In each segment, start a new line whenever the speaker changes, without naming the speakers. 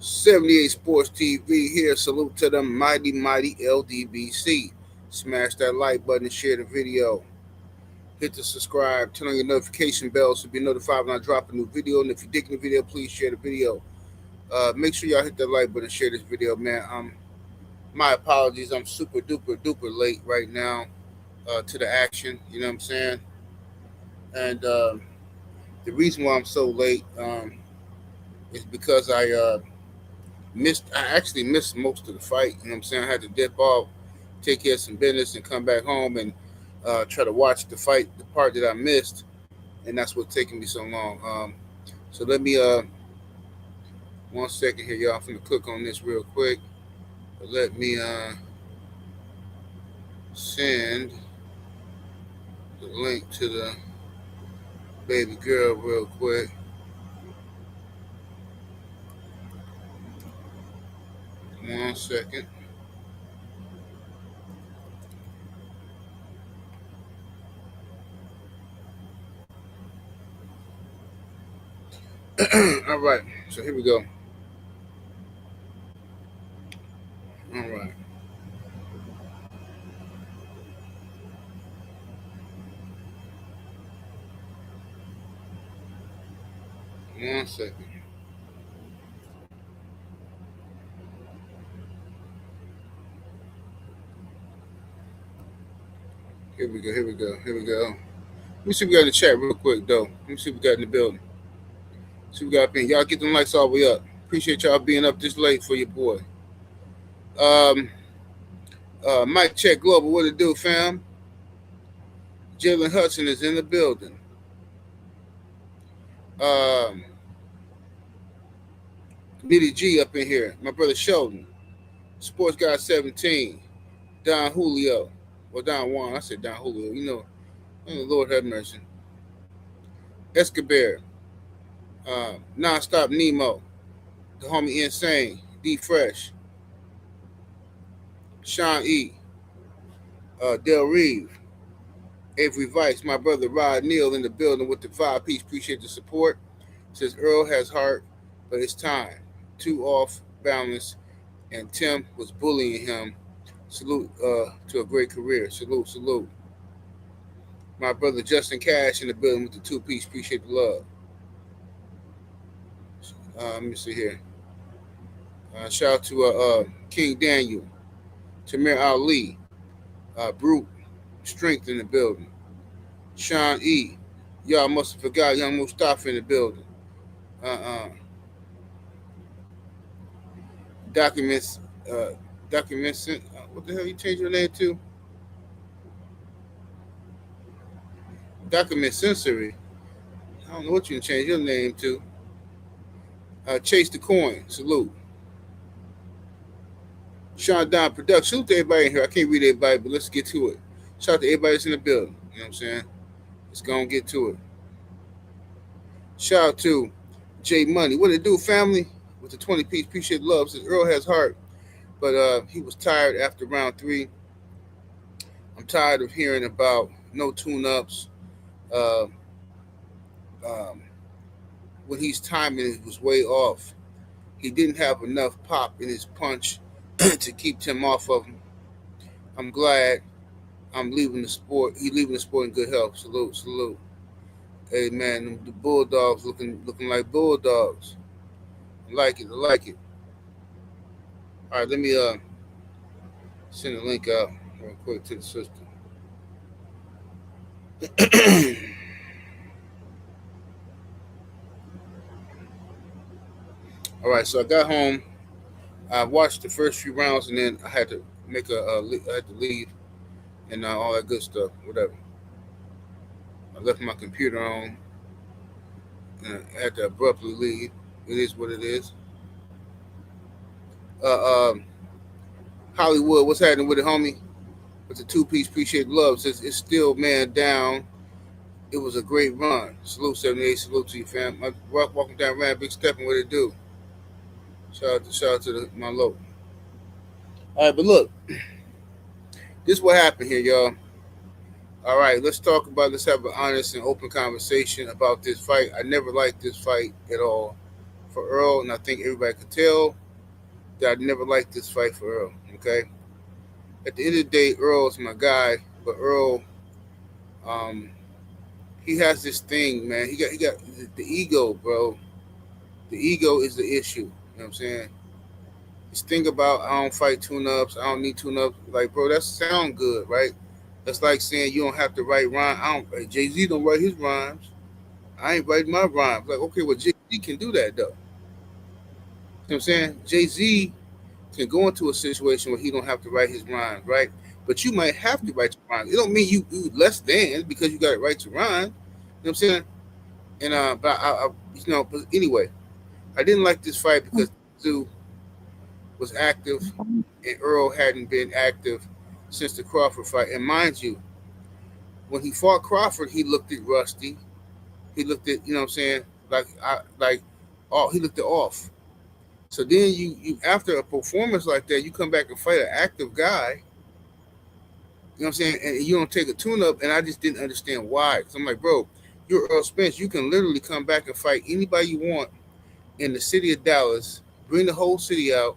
78 Sports TV here. Salute to the mighty, mighty LDBC. Smash that like button and share the video. Hit the subscribe, turn on your notification bell so you'll be notified when I drop a new video. And if you're digging the video, please share the video. Make sure y'all hit that like button and share this video, man. My apologies. I'm super duper duper late right now to the action. You know what I'm saying? And the reason why I'm so late is because I actually missed most of the fight. You know what I'm saying? I had to dip off, take care of some business, and come back home and try to watch the fight, the part that I missed, and that's what's taking me so long. So let me 1 second here, y'all. I'm gonna click on this real quick. But let me send the link to the baby girl real quick. 1 second. All right, so here we go. All right. One second. Here we go. Here we go. Here we go. Let me see what we got in the chat real quick, though. Let me see what we got in the building. See what we got up in. Y'all get them lights all the way up. Appreciate y'all being up this late for your boy. Mike Check Global, what it do, fam? Jalen Hudson is in the building. Nitty G up in here. My brother Sheldon. Sports Guy 17. Don Julio. Or Don Juan. I said Don Julio. You know, Lord have mercy. Escobar. Nonstop Nemo. The homie Insane. D Fresh. Sean E. Del Reeve. Avery Vice. My brother Rod Neal in the building with the 5-piece. Appreciate the support. Says Earl has heart, but it's time. Too off balance, and Tim was bullying him. Salute to a great career. Salute, salute. My brother Justin Cash in the building with the 2-piece. Appreciate the love. Let me see here. Shout out to King Daniel, Tamir Ali, Brute, Strength in the building. Sean E. Y'all must have forgot Young Mustafa in the building. Documents, what the hell you changed your name to? Document Sensory. I don't know what you can change your name to. Chase the Coin. Salute. Sean Don Production. Salute to everybody in here. I can't read everybody, but let's get to it. Shout out to everybody that's in the building. You know what I'm saying? Let's go and get to it. Shout out to J Money. What it do, family? With the 20-piece. Appreciate the love. Says Earl has heart, but he was tired after round 3. I'm tired of hearing about no tune-ups. When he's timing, it was way off. He didn't have enough pop in his punch to keep Tim off of him. I'm glad I'm leaving the sport. He's leaving the sport in good health. Salute, salute. Hey man, the Bulldogs looking like Bulldogs. I like it. All right, let me send a link out real quick to the system. All right, so I got home. I watched the first few rounds, and then I had to make I had to leave, and all that good stuff, whatever. I left my computer on, and I had to abruptly leave. It is what it is. Hollywood, what's happening with it, homie? With the 2-piece, appreciate love. Says it's still man down. It was a great run. Salute 78. Salute to you, fam. Walking down Rand, big stepping. What it do? Shout out to my local. All right, but look, this is what happened here, y'all. All right, let's have an honest and open conversation about this fight. I never liked this fight at all for Earl, and I think everybody could tell that I never liked this fight for Earl. Okay, at the end of the day, Earl is my guy, but Earl, um, he has this thing, man. He got the ego, bro. The ego is the issue. You know what I'm saying? This thing about I don't fight tune-ups, I don't need tune-ups. Like, bro, that sound good, right? That's like saying you don't have to write rhymes. I don't. Jay-Z don't write his rhymes. I ain't writing my rhymes. Like, okay, well, Jay-Z can do that though. You know what I'm saying? Jay-Z can go into a situation where he don't have to write his rhymes, right? But you might have to write your rhymes. It don't mean you less than because you got to write your rhymes. You know what I'm saying? And but but anyway, I didn't like this fight because Tszyu was active and Earl hadn't been active since the Crawford fight. And mind you, when he fought Crawford, he looked at rusty. He looked at, you know what I'm saying, he looked at off. So then you after a performance like that, you come back and fight an active guy. You know what I'm saying? And you don't take a tune up, and I just didn't understand why. So I'm like, bro, you're Earl Spence. You can literally come back and fight anybody you want in the city of Dallas, bring the whole city out,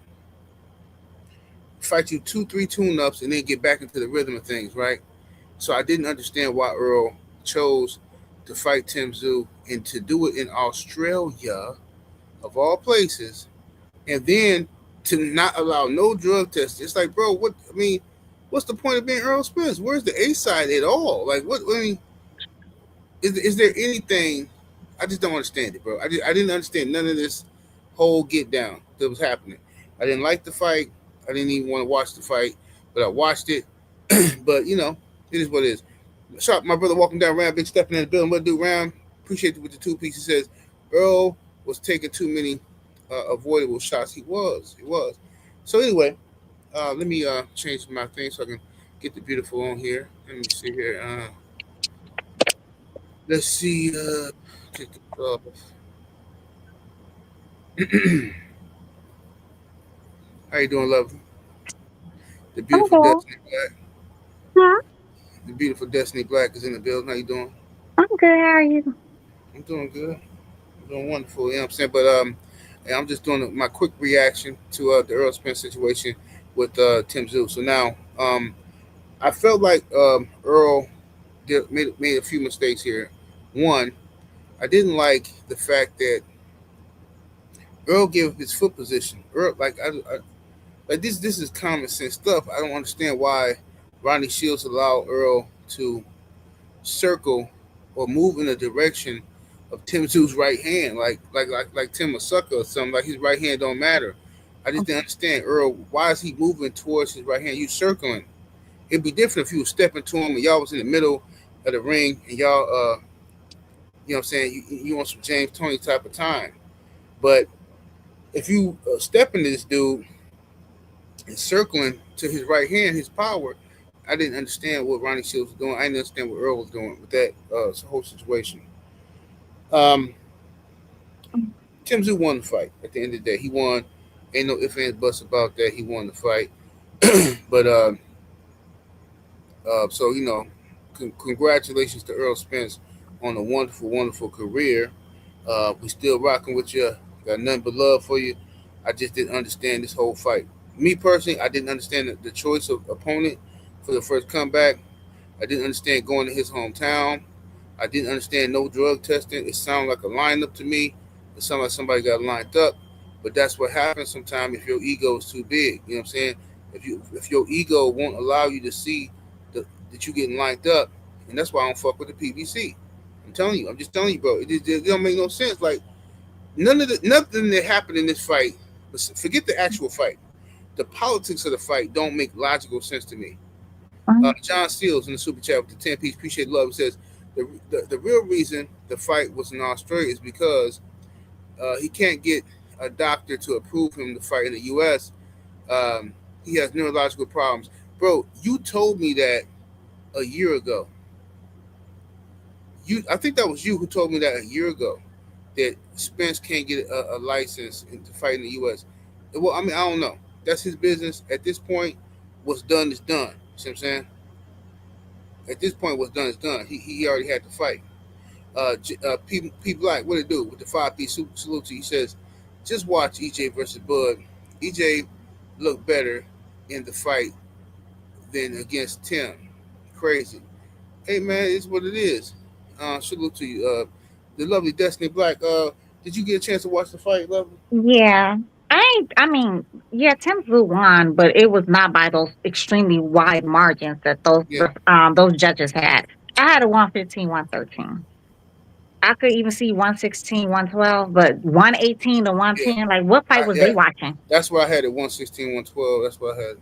fight you 2, 3 tune-ups, and then get back into the rhythm of things, right? So I didn't understand why Earl chose to fight Tszyu and to do it in Australia, of all places, and then to not allow no drug tests. It's like, bro, what? I mean, what's the point of being Errol Spence? Where's the A side at all? Like, what? I mean, is there anything? I just don't understand it, bro. I didn't understand none of this whole get down that was happening. I didn't like the fight. I didn't even want to watch the fight, but I watched it. But it is what it is. Shop, my brother, walking down Ram, big stepping in the building. What do Ram? Appreciate it with the 2 pieces. Says Earl was taking too many avoidable shots. He was. So anyway, let me change my thing so I can get the beautiful on here. Let me see here. Let's see. Take the off. How you doing, love? The beautiful
Okay.
Destiny Black.
Huh?
The beautiful Destiny Black is in the building. How you doing?
I'm good. How are you?
I'm doing good. I'm doing wonderful. You know what I'm saying? But yeah, I'm just doing my quick reaction to the Earl Spence situation with Tszyu. So now, I felt like Earl made a few mistakes here. One, I didn't like the fact that Earl gave up his foot position. Earl, like this is common sense stuff. I don't understand why Ronnie Shields allowed Earl to circle or move in the direction of Tim Tszયુ's right hand, like Tim a sucker or something. Like his right hand don't matter. I just didn't understand Earl. Why is he moving towards his right hand? You circling. It'd be different if you was stepping to him and y'all was in the middle of the ring and y'all you know what I'm saying, you on some James Tony type of time. But if you step into this dude and circling to his right hand, his power, I didn't understand what Ronnie Shields was doing. I didn't understand what Earl was doing with that whole situation. Um, Tim Tszyu won the fight. At the end of the day, he won. Ain't no ifs ands buts about that. He won the fight. But so congratulations to Earl Spence on a wonderful, wonderful career. We still rocking with you. Got nothing but love for you. I just didn't understand this whole fight. Me personally, I didn't understand the choice of opponent for the first comeback. I didn't understand going to his hometown. I didn't understand no drug testing. It sounded like a lineup to me. It sounded like somebody got lined up. But that's what happens sometimes if your ego is too big. You know what I'm saying? If your ego won't allow you to see that you getting lined up, and that's why I don't fuck with the PBC. I'm telling you. I'm just telling you, bro. It don't make no sense. Like nothing that happened in this fight. Forget the actual fight. The politics of the fight don't make logical sense to me. John Seals in the super chat with the 10 piece, appreciate love, says the real reason the fight was in Australia is because he can't get a doctor to approve him to fight in the U.S. He has neurological problems. Bro, you told me that a year ago. I think that was you who told me that a year ago, that Spence can't get a license to fight in the U.S. Well, I mean, I don't know. That's his business. At this point, what's done is done. See what I'm saying? At this point, what's done is done. He already had to fight. P Black, what it do with the 5 piece salute? He says Just watch EJ versus Bud. EJ looked better in the fight than against Tim. Crazy. Hey man, it's what it is. Salute to you. The lovely Destiny Black. Did you get a chance to watch the fight, lovely?
Yeah. I mean, yeah, Tszyu won, but it was not by those extremely wide margins that
Yeah,
those judges had. I had a 115, 113. I could even see 116, 112, but 118 to
yeah.
110, like what fight was
Yeah.
they watching?
That's why I had it 116, 112. That's why I had it.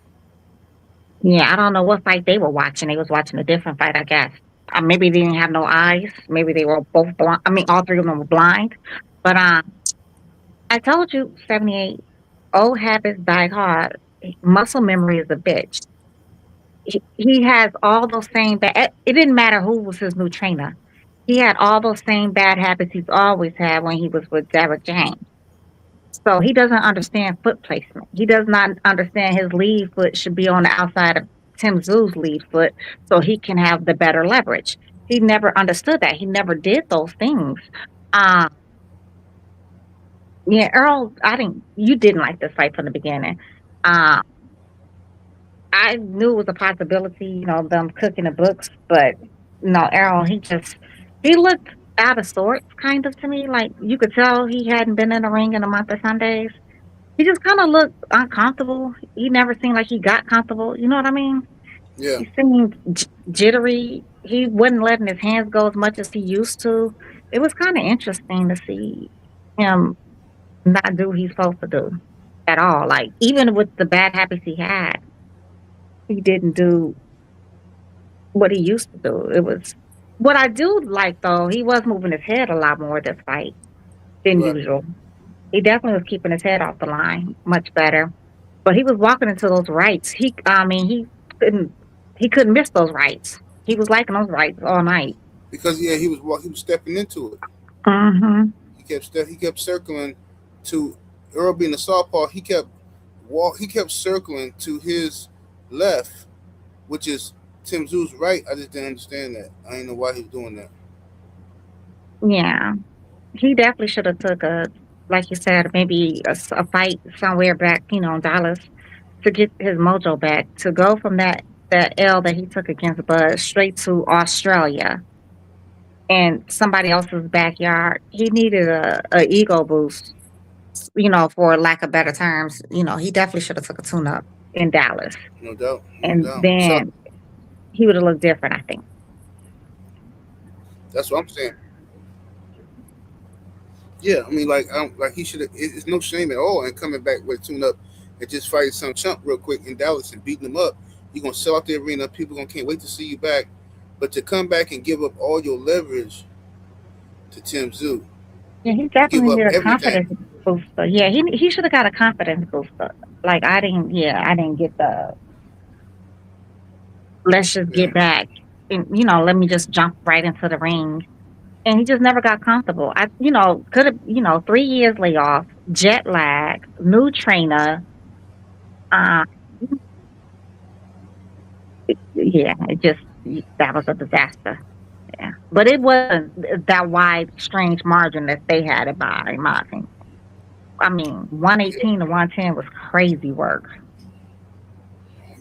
Yeah, I don't know what fight they were watching. They was watching a different fight, I guess. Maybe they didn't have no eyes. Maybe they were both blind. I mean, all three of them were blind. But I told you, 78, old habits die hard. Muscle memory is a bitch. He has all those same bad. It didn't matter who was his new trainer. He had all those same bad habits he's always had when he was with Derek James. So he doesn't understand foot placement. He does not understand his lead foot should be on the outside of Tim Tszyu's lead foot so he can have the better leverage. He never understood that. He never did those things. Uh, yeah, Earl, you didn't like this fight from the beginning. Uh, I knew it was a possibility, them cooking the books, but no, Errol, he looked out of sorts kind of to me. Like you could tell he hadn't been in the ring in a month of Sundays. He just kind of looked uncomfortable. He never seemed like he got comfortable. You know what I mean?
Yeah,
He seemed jittery. He wasn't letting his hands go as much as he used to. It was kind of interesting to see him not do what he's supposed to do at all. Like even with the bad habits he had, he didn't do what he used to do. It was what I do like though. He was moving his head a lot more this fight than
right.
usual. He definitely was keeping his head off the line much better. But he was walking into those rights. I mean, couldn't he couldn't miss those rights. He was liking those rights all night.
Because yeah, he was stepping into it.
Mhm.
He kept circling to Earl being a southpaw. He kept circling to his left, which is Tim Tszyu's right. I just didn't understand that. I didn't know why he was doing that.
Yeah. He definitely should have took like you said, maybe a fight somewhere back, in Dallas to get his mojo back. To go from that L that he took against Bud straight to Australia and somebody else's backyard. He needed a ego boost, for lack of better terms. He definitely should have took a tune up in Dallas.
No doubt, no
And
doubt. So
then he would have looked different, I think.
that's what I'm saying. Yeah, I mean, like he should have. It's no shame at all in coming back with a tune up and just fighting some chump real quick in Dallas and beating him up. You're gonna sell out the arena. People gonna can't wait to see you back. But to come back and give up all your leverage to Tim Tszyu,
Yeah, he
give
definitely
up
needed a
everything.
confidence booster. Yeah, he should have got a confidence booster. Like I didn't. Yeah, I didn't get the. Let's just
Yeah,
get back, and let me just jump right into the ring. And he just never got comfortable. Could have, 3 years layoff, jet lag, new trainer. Uh, yeah, that was a disaster. Yeah, but it wasn't that wide, strange margin that they had it by, in my opinion. I mean,
yeah,
118 to 110 was crazy work.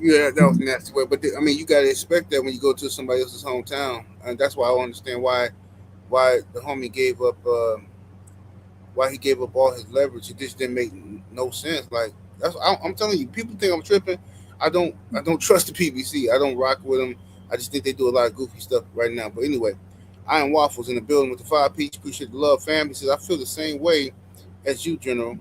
yeah. That was nasty. But I mean, you gotta expect that when you go to somebody else's hometown, and that's why I don't understand why the homie gave up. Why he gave up all his leverage? It just didn't make no sense. Like I'm telling you, people think I'm tripping. I don't trust the PBC. I don't rock with them. I just think they do a lot of goofy stuff right now. But anyway, I am Waffles in the building with the five peach. Appreciate the love, family. Says I feel the same way as you, General.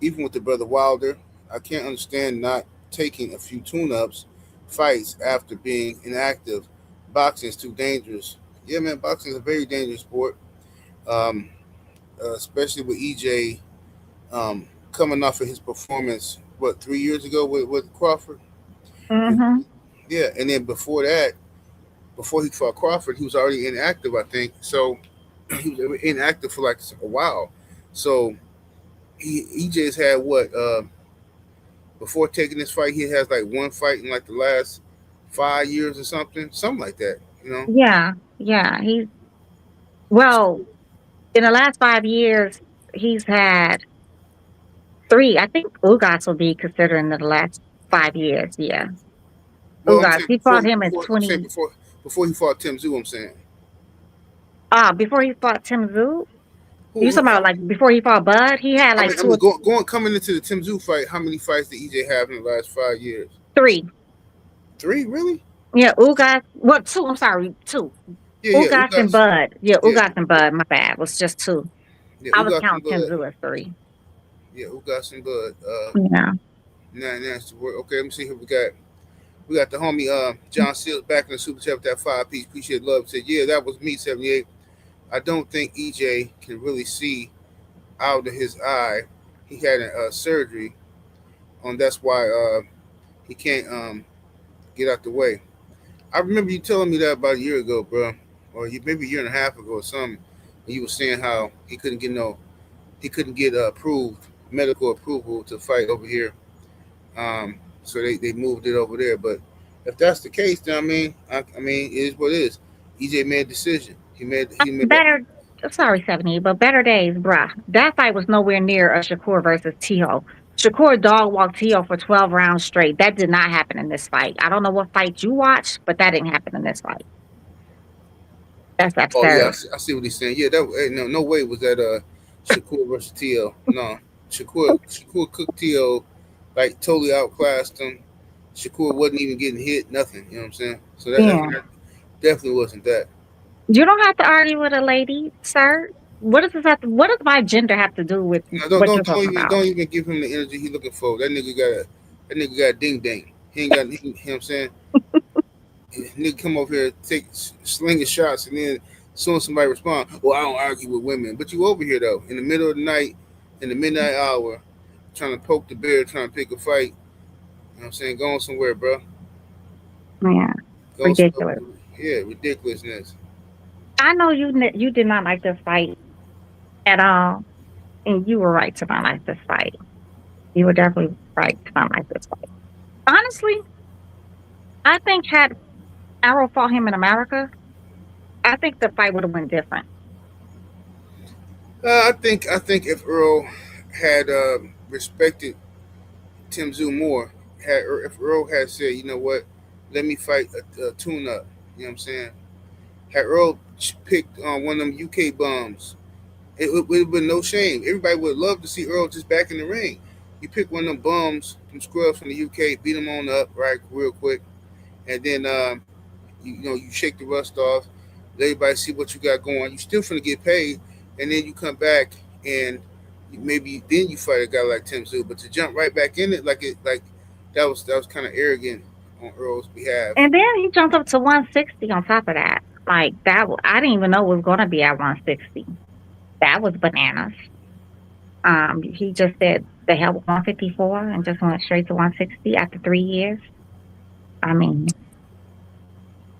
Even with the brother Wilder, I can't understand not taking a few tune-ups fights after being inactive. Boxing is too dangerous. Yeah, man, boxing is a very dangerous sport. Um, Especially with EJ coming off of his performance, what 3 years ago with Crawford.
Hmm.
Yeah, and then before that, before he fought Crawford, he was already inactive, I think. So he was inactive for like a while. So EJ's had what before taking this fight, he has like one fight in like the last 5 years or something like that. You know?
Yeah, yeah. Well, in the last 5 years, he's had. 3. I think Ugas will be considered in the last 5 years. Yeah,
Well, I'm
Ugas.
saying
He
before
fought him in
before I'm saying
20.
before he fought Tim Tszyu. I'm saying
Before he fought Tim Tszyu. You
who
talking about like before he fought Bud? He had
I
like
mean,
two or
going coming into the Tim Tszyu fight. How many fights did EJ have in the last 5 years?
3.
Three, really?
Yeah, Ugas. What 2? I'm sorry, 2.
Yeah, yeah.
Ugas and
Ugas,
Bud. Yeah,
yeah,
Ugas and Bud. My bad. Was just 2.
yeah.
I was
Ugas and
counting Tim
Bud.
Tszyu as 3.
Yeah, Ugas and Bud.
Yeah.
Now that's the word. Okay, let me see who we got. We got the homie John Seals back in the super chat with that 5 piece. Appreciate love. Said, yeah, that was me, 78. I don't think EJ can really see out of his eye. He had a surgery on. That's why he can't get out the way. I remember you telling me that about a year ago, bro, or maybe a year and a half ago or something. And you were saying how he couldn't get approved medical approval to fight over here. So they moved it over there. But if that's the case, then I mean, it is what it is. EJ made a decision. He made that.
Better. Sorry, 70, but better days, bruh. That fight was nowhere near a Shakur versus Tio. Shakur dog walked Tio for 12 rounds straight. That did not happen in this fight. I don't know what fight you watched, but that didn't happen in this fight. That's
Oh yeah,
absurd.
I see what he's saying. Yeah, that no way was that Shakur versus Tio. No, Shakur cooked Tio, like totally outclassed him. Shakur wasn't even getting hit, nothing. You know what I'm saying? So
Yeah.
that definitely wasn't that.
You don't have to argue with a lady, sir. What does my gender have to do with
No,
what you're talking about?
don't even give him the energy he looking for. That nigga got a ding ding. He ain't got you know what I'm saying. Nigga come over here, take slinging shots, and then as soon as somebody respond, well, I don't argue with women, but you over here though, in the middle of the night, in the midnight hour, trying to poke the bear, trying to pick a fight. You know what I'm saying? Going somewhere, bro.
Yeah,
Go somewhere.
ridiculous.
Yeah, ridiculousness.
I know you did not like this fight at all, and you were right to not like this fight. You were definitely right to not like this fight. Honestly, I think had Errol fought him in America, I think the fight would have went different.
I think if Earl had respected Tim Tszyu more, if Earl had said, you know what, let me fight a tune up. You know what I'm saying? Had Earl picked one of them UK bums, it would have been no shame. Everybody would love to see Earl just back in the ring. You pick one of them bums, them scrubs from the UK, beat them on up right real quick, and then you shake the rust off. Let everybody see what you got going. You still finna get paid, and then you come back and maybe then you fight a guy like Tim Tszyu. But to jump right back in it like that was kind of arrogant on Earl's behalf.
And then he jumped up to 160 on top of that. Like that, I didn't even know it was going to be at 160. That was bananas. He just said the hell with 154 and just went straight to 160 after 3 years. I mean,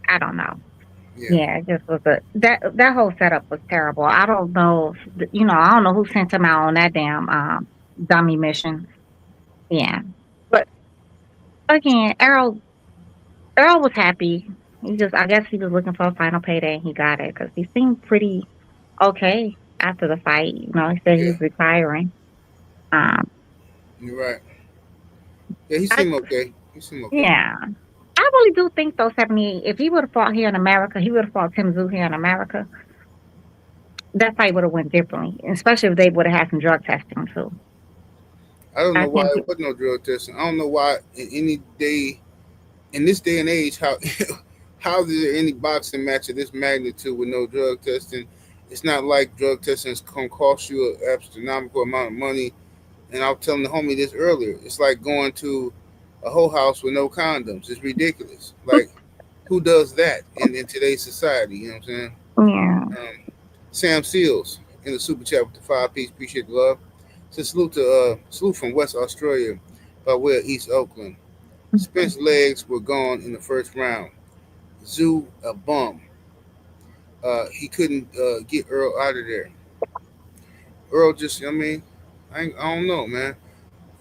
I don't know.
Yeah,
Yeah, it just was that whole setup was terrible. I don't know, I don't know who sent him out on that damn dummy mission. Yeah, but again, Errol was happy. I guess he was looking for a final payday and he got it because he seemed pretty okay after the fight. He said he
yeah,
was retiring. Um,
you're right. Yeah, he
I,
seemed okay. He seemed okay.
yeah, I really do think though, 78. If he would have fought here in America, he would have fought Tim Tszyu here in America. That fight would have went differently, especially if they would have had some drug testing too.
I don't
I
know why
think
it wasn't no drug testing. I don't know why in this day and age how is there any boxing match of this magnitude with no drug testing? It's not like drug testing is gonna cost you an astronomical amount of money. And I was telling the homie this earlier. It's like going to a whole house with no condoms. It's ridiculous. Like who does that in today's society? You know what I'm saying?
yeah.
Sam Seals in the super chat with the 5 piece. Appreciate the love. So salute from West Australia by way of East Oakland. Spence legs were gone in the first round. Tszyu a bum. He couldn't get Earl out of there. Earl just, I don't know, man.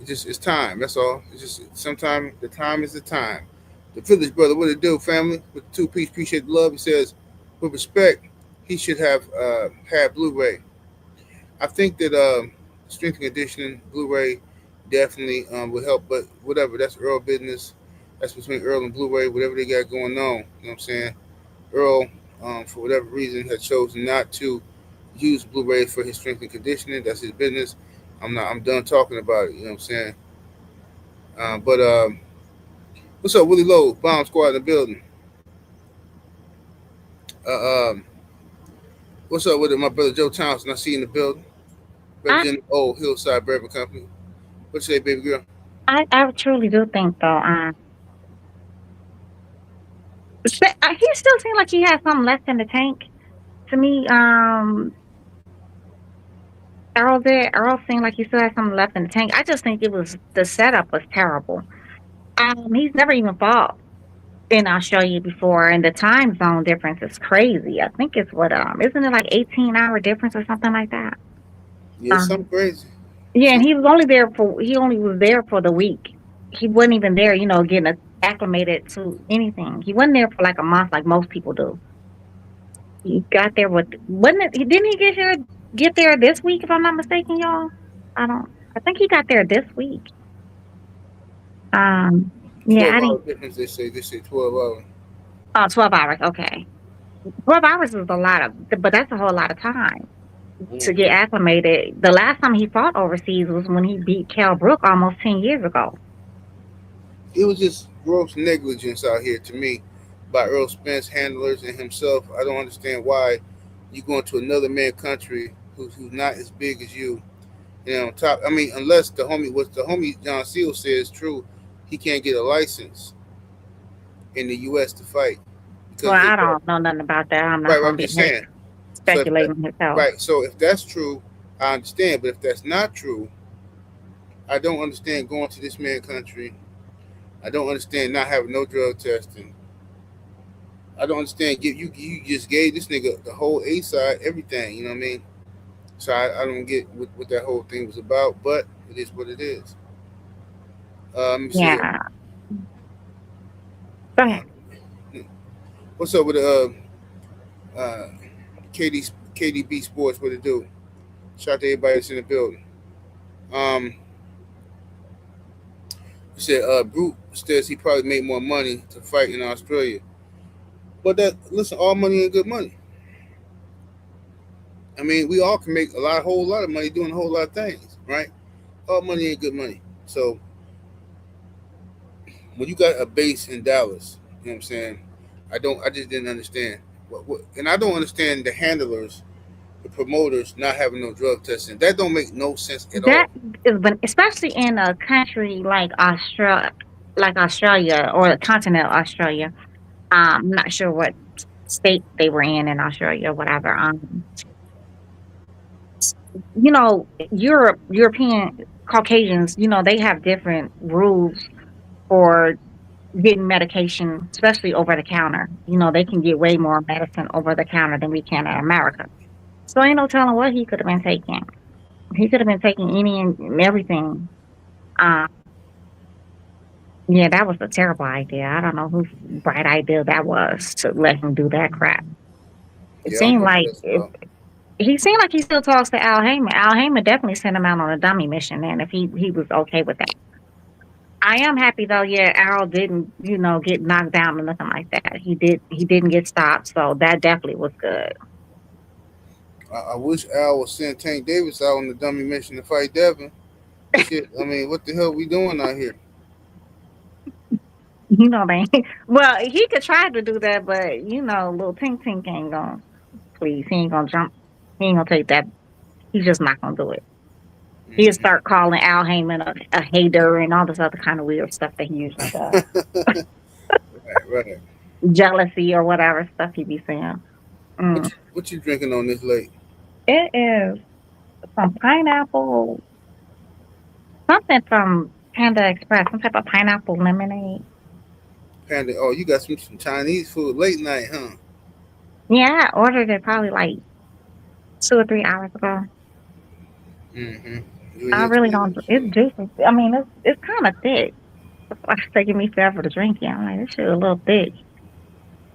It's time. That's all. It's just sometimes the time is the time. The Village Brother, what it do, family? With the 2 piece, appreciate the love. He says, with respect, he should have had Blu-ray. I think that strength and conditioning Blu-ray definitely would help. But whatever, that's Earl business. That's between Earl and Blu-ray, whatever they got going on. You know what I'm saying? Earl, for whatever reason, had chosen not to use Blu-ray for his strength and conditioning. That's his business. I'm not. I'm done talking about it. You know what I'm saying? But what's up, Willie Lowe? Bomb Squad in the building. Uh, um, what's up with it, my brother Joe Townsend? I see you in the building.
I
Representative O Hillside Bourbon Company. What you say, baby girl?
I truly do think though. He still seemed like he had something left in the tank to me. Earl seemed like he still had something left in the tank. I just think it was the setup was terrible. He's never even fought in Australia before, and the time zone difference is crazy. I think it's what isn't it like 18-hour difference or something like that?
Yeah,
Um,
something crazy.
yeah, and
Some,
he only was there for the week. He wasn't even there, getting acclimated to anything. He wasn't there for like a month like most people do. He got there with wasn't it? Didn't he get there this week? If I'm not mistaken, y'all. I don't. I think he got there this week. Um, yeah,
12
I
hour
didn't.
difference. They say 12 hours.
Oh, 12 hours. Okay, 12 hours is a lot but that's a whole lot of time to get
Mm-hmm.
acclimated. The last time he fought overseas was when he beat Cal Brook almost 10 years ago.
It was just gross negligence out here to me by Earl Spence handlers and himself. I don't understand why you go into another man country who's not as big as you. You know, top. I mean, unless what the homie John Seal says true, he can't get a license in the U.S. to fight
Well,
because
I don't know nothing about that. I'm not
right.
gonna
I'm
be
just
here
saying. So if that,
speculating myself.
right. So if that's true, I understand. But if that's not true, I don't understand going to this man country. I don't understand not having no drug testing. I don't understand. You just gave this nigga the whole A side, everything. You know what I mean? So I don't get what that whole thing was about, but it is what it is. Let me see here.
Yeah. Go
Uh,
ahead.
what's up with KD KDB Sports? What it do? Shout out to everybody that's in the building. Um, he said Brute says he probably made more money to fight in Australia, but that listen, all money ain't good money. I mean, we all can make whole lot of money doing a whole lot of things, right? All money ain't good money. So when you got a base in Dallas, you know what I'm saying? I just didn't understand. And I don't understand the handlers, the promoters not having no drug testing. That don't make no sense at
That
all.
is, but especially in a country like Australia or the continent of Australia. I'm not sure what state they were in Australia or whatever. European Caucasians, they have different rules for getting medication, especially over the counter. They can get way more medicine over the counter than we can in America. So ain't no telling what he could have been taking. He could have been taking any and everything. Um, yeah, that was a terrible idea. I don't know whose bright idea that was to let him do that crap. It
Yeah, I don't
seemed
know what
like
that's about.
he seemed like he still talks to Al Heyman. Al Heyman definitely sent him out on a dummy mission, and if he was okay with that. I am happy though. Yeah, Errol didn't, get knocked down or nothing like that. He didn't get stopped, so that definitely was good.
I wish Al was sent Tank Davis out on the dummy mission to fight Devin. Shit, I mean, what the hell we doing out here?
They well, he could try to do that, but little Tink Tink ain't gonna please. He ain't gonna jump. He ain't gonna take that. He's just not gonna do it. He'll
Mm-hmm.
start calling Al Heyman a hater and all this other kind of weird stuff that he usually does.
Right.
Jealousy or whatever stuff he be saying. Mm.
What you drinking on this late?
It is some pineapple, something from Panda Express, some type of pineapple lemonade.
Panda. Oh, you got some Chinese food late night, huh?
Yeah, I ordered it probably like 2 or 3 hours ago.
Mm-hmm. You and
I
your
really don't.
Chinese
It's
food.
juicy. I mean, it's kind of thick. That's why it's taking me forever to drink it. I'm like, this shit a little thick.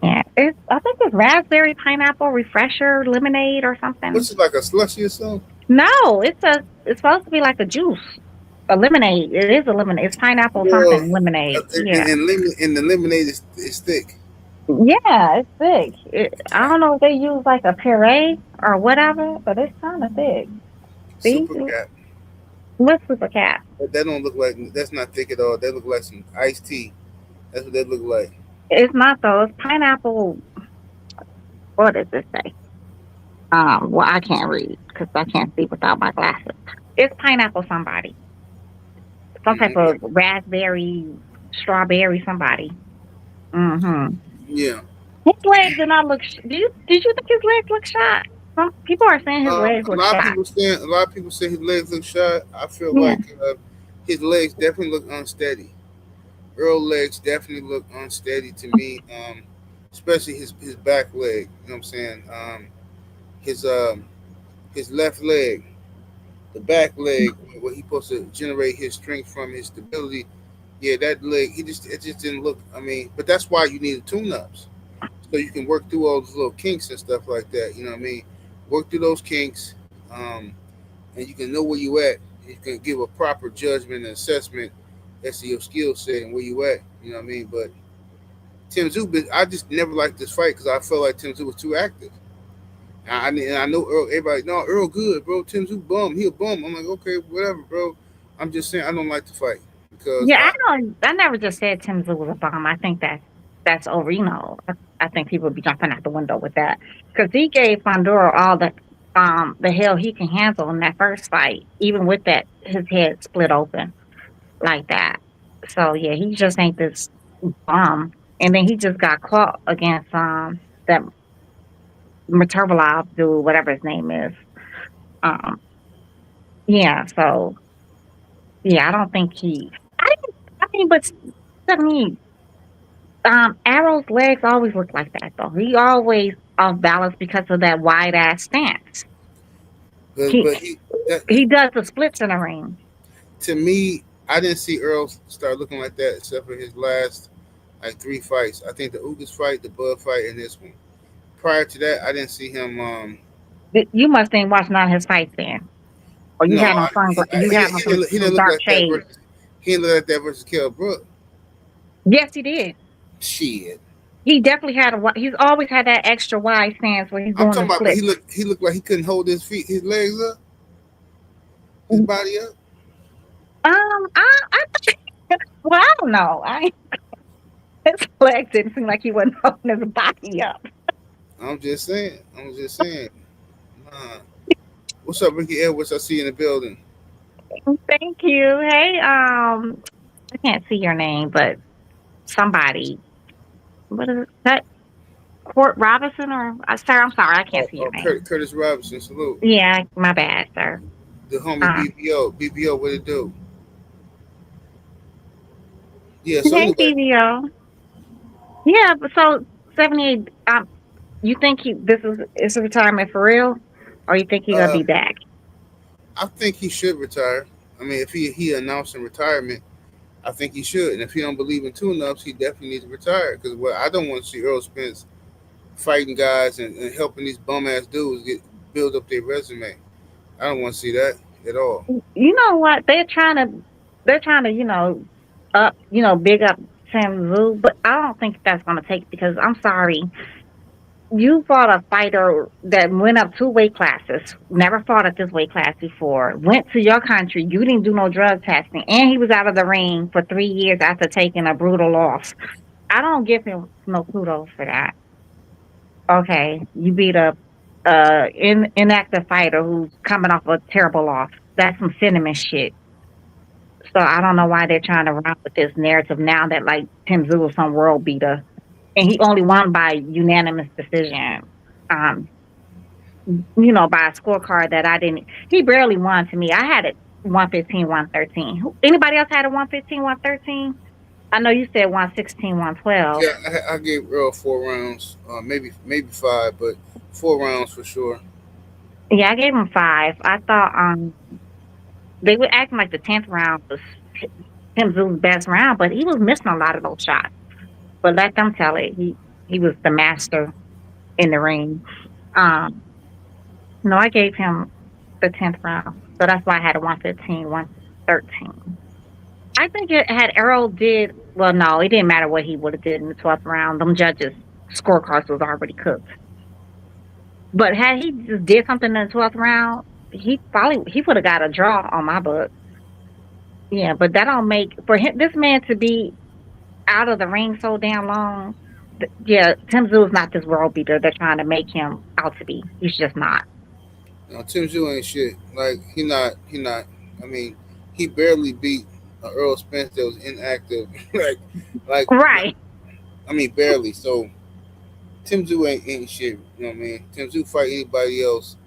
Yeah, I think it's raspberry pineapple refresher lemonade or something.
What's it like a slushy or something?
No, it's supposed to be like a juice. A lemonade. It is a lemonade. It's pineapple
Well,
something lemonade. Yeah.
and the lemonade is thick.
Yeah, it's thick. I don't know if they use like a puree or whatever, but it's kind of thick. See,
Super cap.
what's super cat?
That don't look like that's not thick at all. That look like some iced tea. That's what that look like.
It's not though. It's pineapple. What does it say? Well, I can't read because I can't see without my glasses. It's pineapple somebody. Some type
Okay.
of raspberry, strawberry somebody. Mm-hmm.
Yeah.
His legs did not look. Did you think his legs look shot? Some people are saying his legs
A
look
lot of
shot.
people saying a lot of people say his legs look shot. I feel
Yeah.
like his legs definitely look unsteady. Earl legs definitely look unsteady to me. Especially his back leg. You know what I'm saying? His um his left leg, the back leg, where he supposed to generate his strength from, his stability. Yeah, that leg, it just didn't look. I mean, but that's why you need tune ups, so you can work through all those little kinks and stuff like that. You know what I mean? Work through those kinks, um, and you can know where you at. You can give a proper judgment and assessment as to your skill set and where you at. You know what I mean? But Tim Tszyu, I just never liked this fight because I felt like Tim Tszyu was too active. And I know Earl. Everybody, no, Earl good, bro. Tim Tszyu bum. He a bum. I'm like, okay, whatever, bro. I'm just saying I don't like the fight because
Yeah, I don't. I never just said Tim Tszyu was a bomb. I think that's over. I think people be jumping out the window with that because he gave Fondura all the hell he can handle in that first fight, even with that his head split open like that. So yeah, he just ain't this bomb. And then he just got caught against that Murtabalov dude, whatever his name is. Um, yeah. So yeah, I don't think he. I didn't. I mean, but I mean, Arrow's legs always look like that though. He always off balance because of that wide ass stance. He
but he that
he does the splits in the ring.
to me, I didn't see Earl start looking like that except for his last like three fights. I think the Ugas fight, the Bud fight, and this one. Prior to that, I didn't see him.
You must ain't watch none of his fights then, or you
No,
had on you had on
he
some
didn't look
dark
like that
shades.
versus. He didn't look like that versus Kell Brook.
Yes, he did.
Shit.
He definitely had he's always had that extra wide stance where he's
I'm
doing
talking
the
about, but
split.
he looked like he couldn't hold his legs up, his body up.
I well, I don't know. His legs didn't seem like he wasn't holding his body up.
I'm just saying. I'm just saying. Nah. What's up, Ricky Edwards? I see you in the building.
Thank you. Hey, I can't see your name, but somebody. What is it? That Court Robinson or sir? I'm sorry, I can't see your name.
Curtis Robinson. Salute.
Yeah, my bad, sir.
The homie
Um,
BBO, what it do? Yeah. So
hey,
anyway,
BBO. Yeah, but so 78. You think this is a retirement for real, or you think he gonna
uh,
be back?
I think he should retire. I mean, if he announcing retirement, I think he should. And if he don't believe in tune-ups, he definitely needs to retire. Because what I don't want to see Earl Spence fighting guys and helping these bum ass dudes build up their resume. I don't want to see that at all.
You know what? They're trying to big up Sam Zoo, but I don't think that's gonna take because I'm sorry. You fought a fighter that went up two weight classes, never fought at this weight class before, went to your country, you didn't do no drug testing, and he was out of the ring for 3 years after taking a brutal loss. I don't give him no kudos for that. Okay, you beat a inactive fighter who's coming off a terrible loss. That's some cinnamon shit. So I don't know why they're trying to run with this narrative now that like Tim Tszyu is some world beater, and he only won by unanimous decision. Um, by a scorecard that I didn't. He barely won to me. I had it 115, 113. Anybody else had a 115, 113? I know you said 116, 112.
Yeah, I gave Earl 4 rounds, maybe five, but 4 rounds for sure.
Yeah, I gave him five. I thought they were acting like the 10th round was Tim Tszyu's best round, but he was missing a lot of those shots. But let them tell it. He was the master in the ring. No, I gave him the 10th round. So that's why I had a 115, 13. I think it had Errol did well. No, it didn't matter what he would have did in the 12th round. Them judges' scorecards was already cooked. But had he just did something in the 12th round, he would have got a draw on my book. Yeah, but that don't make for him this man to be out of the ring so damn long. Yeah, Tim Tszyu is not this world beater they're trying to make him out to be. He's just not.
Tim Tszyu ain't shit. Like he not. I mean, he barely beat Earl Spence that was inactive. like
Right.
I mean barely. So Tim Tszyu ain't shit. You know what I mean? Tim Tszyu fight anybody else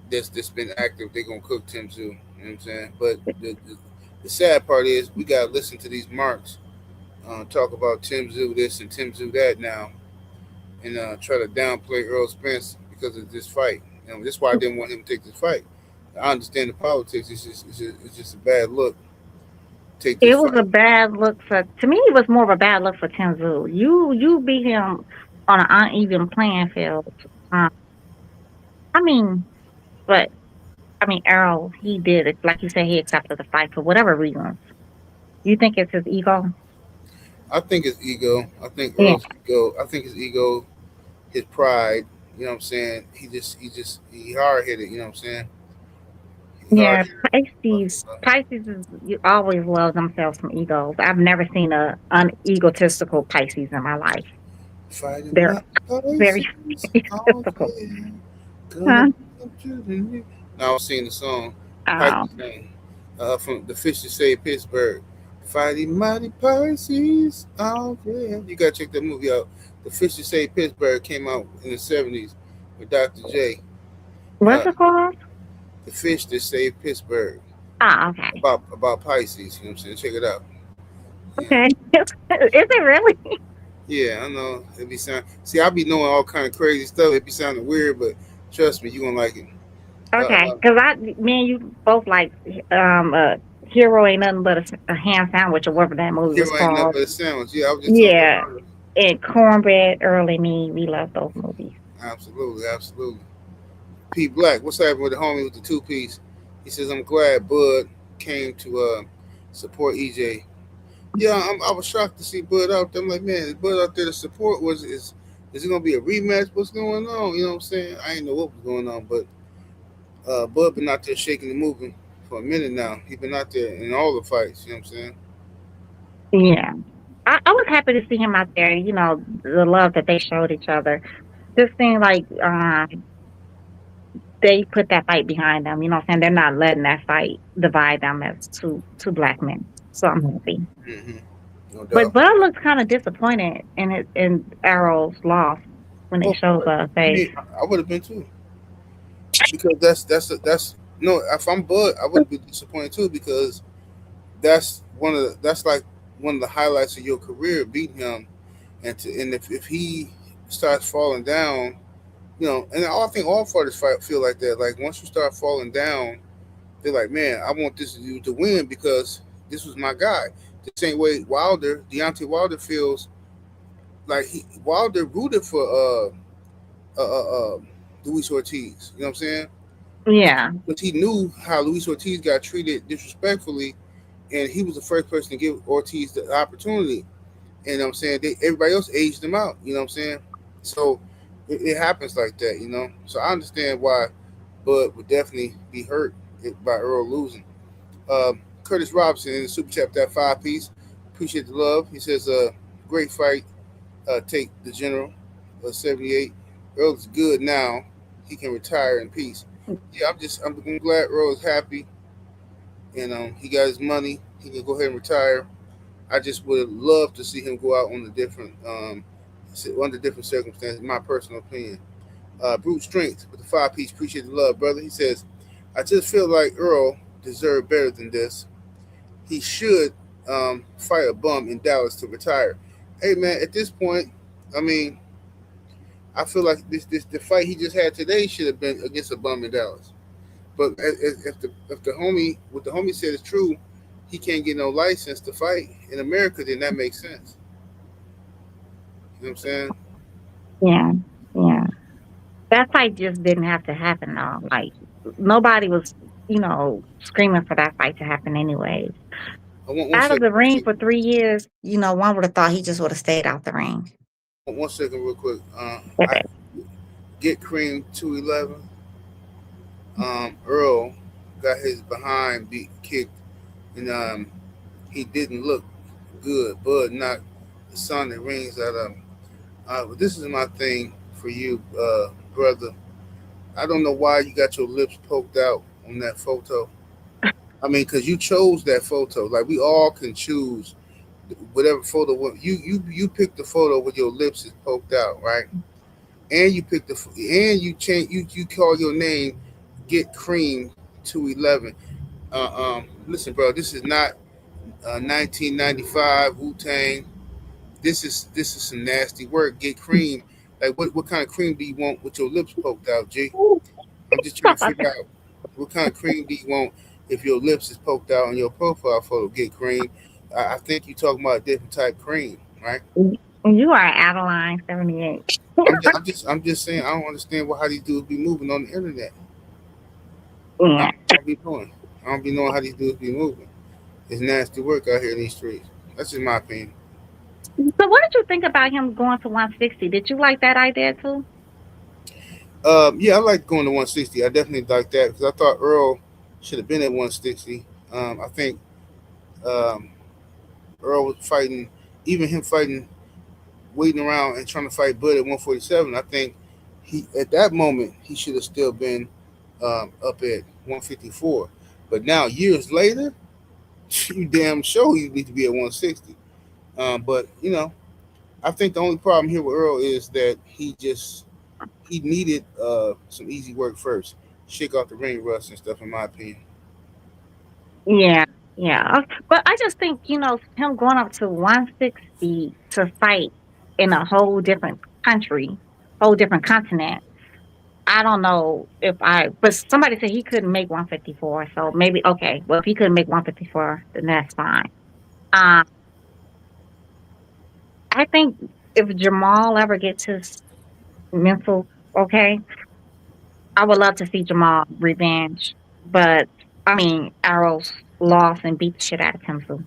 that's been active, they gonna cook Tim Tszyu. You know what I'm saying? But the sad part is we gotta listen to these marks talk about Tim Tszyu this and Tim Tszyu that now, and try to downplay Earl Spence because of this fight. You know, that's why I didn't want him to take this fight. I understand the politics. It's just a bad look. Take this
It was a
fight.
bad look for to me. It was more of a bad look for Tim Tszyu. You beat him on an uneven playing field. Um, I mean, but I mean, Errol, he did it. Like you said, he accepted the fight for whatever reasons. You think it's his ego?
I think his ego. I think
Yeah.
Earl's ego. I think his ego, his pride. You know what I'm saying? He hard headed. You know what I'm saying? He hard
Yeah,
headed.
Pisces is you always love themselves some egos. I've never seen a unegotistical Pisces in my life.
Fighting
They're
my
very
voices all
egotistical.
day. Gonna
Huh?
come to the new. Now I was singing the song.
Oh,
Pisces thing. From the Fish that Say Pittsburgh. Fighting mighty Pisces. Oh yeah. You gotta check that movie out. The Fish that Say Pittsburgh came out in the '70s with Dr. J.
what's
Uh,
it called?
the Fish that Saved Pittsburgh.
Ah, okay,
About Pisces. You know what I'm saying? Check it out. Yeah.
okay. Is it really?
Yeah, I know. It be sound. See, I be knowing all kind of crazy stuff. It be sounding weird, but trust me, you gonna like it.
Okay,
Uh,
because me and you both like Hero ain't nothing but a ham sandwich or whatever that movie was
Hero ain't nothing
called.
but a sandwich. Yeah, I was just talking
Yeah,
about it.
and Cornbread Early Me. We love those movies.
Absolutely, absolutely. P Black, what's happening with the homie with the two piece? He says, I'm glad Bud came to support EJ. Yeah, I was shocked to see Bud out there. I'm like, man, is Bud out there to support? Is it gonna be a rematch? What's going on? You know what I'm saying? I didn't know what was going on, but Bud been out there shaking and moving for a minute now. He been out there in all the fights. You know what I'm saying?
Yeah. I was happy to see him out there, the love that they showed each other. Just seemed like they put that fight behind them, you know what I'm saying? They're not letting that fight divide them as two black men. So I'm happy.
Hmm. No
But
doubt.
Bud looks kind of disappointed in Arrow's loss when they
Well,
showed the face.
I would have been too, because that's no. If I'm Bud, I would be disappointed too, because that's like one of the highlights of your career, beating him, and if he starts falling down, and I think all fighters feel like that. Like once you start falling down, they're like, man, I want this dude to win because this was my guy. The same way Deontay Wilder feels like Wilder rooted for uh, uh, uh, Luis Ortiz. You know what I'm saying?
Yeah.
But he knew how Luis Ortiz got treated disrespectfully, and he was the first person to give Ortiz the opportunity. And you know what I'm saying, everybody else aged him out. You know what I'm saying? So it happens like that. So I understand why Bud would definitely be hurt by Earl losing. Curtis Robinson in the super chat, that 5 piece. Appreciate the love. He says, great fight. Take the general, 78. Earl's good now. He can retire in peace. Yeah, I'm glad Earl is happy, and he got his money. He can go ahead and retire. I just would love to see him go out on under different circumstances. My personal opinion. Brute Strength with the 5 piece. Appreciate the love, brother. He says, I just feel like Earl deserved better than this. He should fight a bum in Dallas to retire. Hey man, at this point, I mean, I feel like this the fight he just had today should have been against a bum in Dallas. But if the homie what the homie said is true, he can't get no license to fight in America. Then that makes sense. You know what I'm saying?
Yeah. Yeah. That fight just didn't have to happen though. Like nobody was screaming for that fight to happen anyways.
One
Out of
second,
the ring for 3 years, one would have thought he just would have stayed out the ring.
one second, real quick. I get Cream 211. Earl got his behind beat kicked, and he didn't look good. Bud knocked the sonic rings out of him. But this is my thing for you, brother. I don't know why you got your lips poked out on that photo. I mean, because you chose that photo. Like we all can choose whatever photo you picked the photo with your lips is poked out, right? And you picked and you change you call your name Get Cream 211. Listen, bro, this is not 1995 Wu Tang. This is some nasty work. Get Cream. Like what kind of cream do you want with your lips poked out, G? I'm just trying to figure out what kind of cream do you want if your lips is poked out on your profile photo. Get Cream. I think you're talking about a different type cream, right?
You are Adeline 78.
I'm just saying. I don't understand how these dudes be moving on the internet. I
Yeah.
don't be knowing. I don't be knowing how these dudes be moving. It's nasty work out here in these streets. That's just my opinion.
So what did you think about him going to 160? Did you like that idea too?
Yeah, I like going to 160. I definitely like that because I thought Earl should have been at 160. I think um, Earl was fighting, even him fighting, waiting around and trying to fight Bud at 147. I think he at that moment he should have still been up at 154. But now years later, you damn sure you need to be at 160. But I think the only problem here with Earl is that he needed some easy work first, shake off the ring rust and stuff. In my opinion,
Yeah, yeah. But I just think, him going up to 160 to fight in a whole different country, whole different continent. I don't know but somebody said he couldn't make 154. So maybe, okay, well, if he couldn't make 154, then that's fine. Um, I think if Jamal ever gets his mental okay, I would love to see Jamal revenge. But, I mean, Arrows lost and beat the shit out of Tszyu.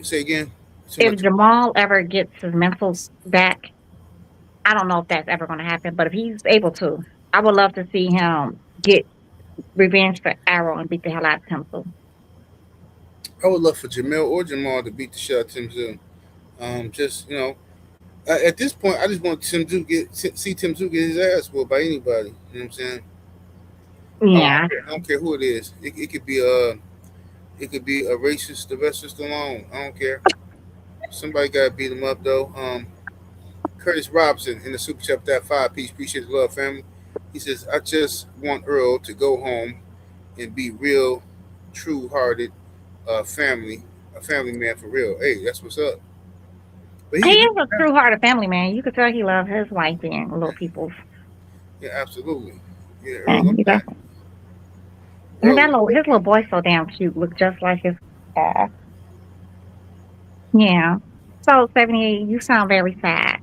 say again. So
If
much.
Jamal ever gets his mentals back, I don't know if that's ever going to happen, but if he's able to, I would love to see him get revenge for Arrow and beat the hell out of Tszyu.
I would love for Jamel or Jamal to beat the shit out of Tim Zoo. Just at this point, I just want see Tim Zoo get his ass whooped by anybody. You know what I'm saying?
Yeah,
I don't care who it is. It could be a racist, the racist alone. I don't care. Somebody got to beat him up though. Curtis Robinson in the super chat that 5 piece. Appreciate the love, family. He says, I just want Earl to go home and be real, true hearted, family, a family man for real. Hey, that's what's up. But
he
he
is a true hearted family man. You could tell he loves his wife and little people.
yeah, absolutely. Yeah, Earl,
And
I'm back.
that
Earl,
little his little boy's so damn cute. Look just like his dad. Yeah. So 78, you sound very sad.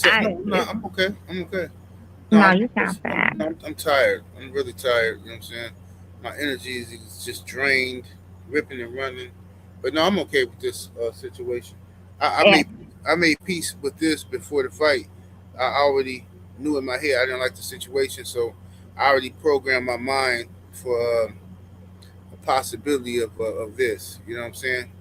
no, no, I'm okay. I'm okay. No,
No, you sound sad.
I'm tired. I'm really tired. You know what I'm saying? My energy is just drained, ripping and running. But no, I'm okay with this situation. I
Yeah.
made I made peace with this before the fight. I already knew in my head I didn't like the situation, so I already programmed my mind for a possibility of this. You know what I'm saying?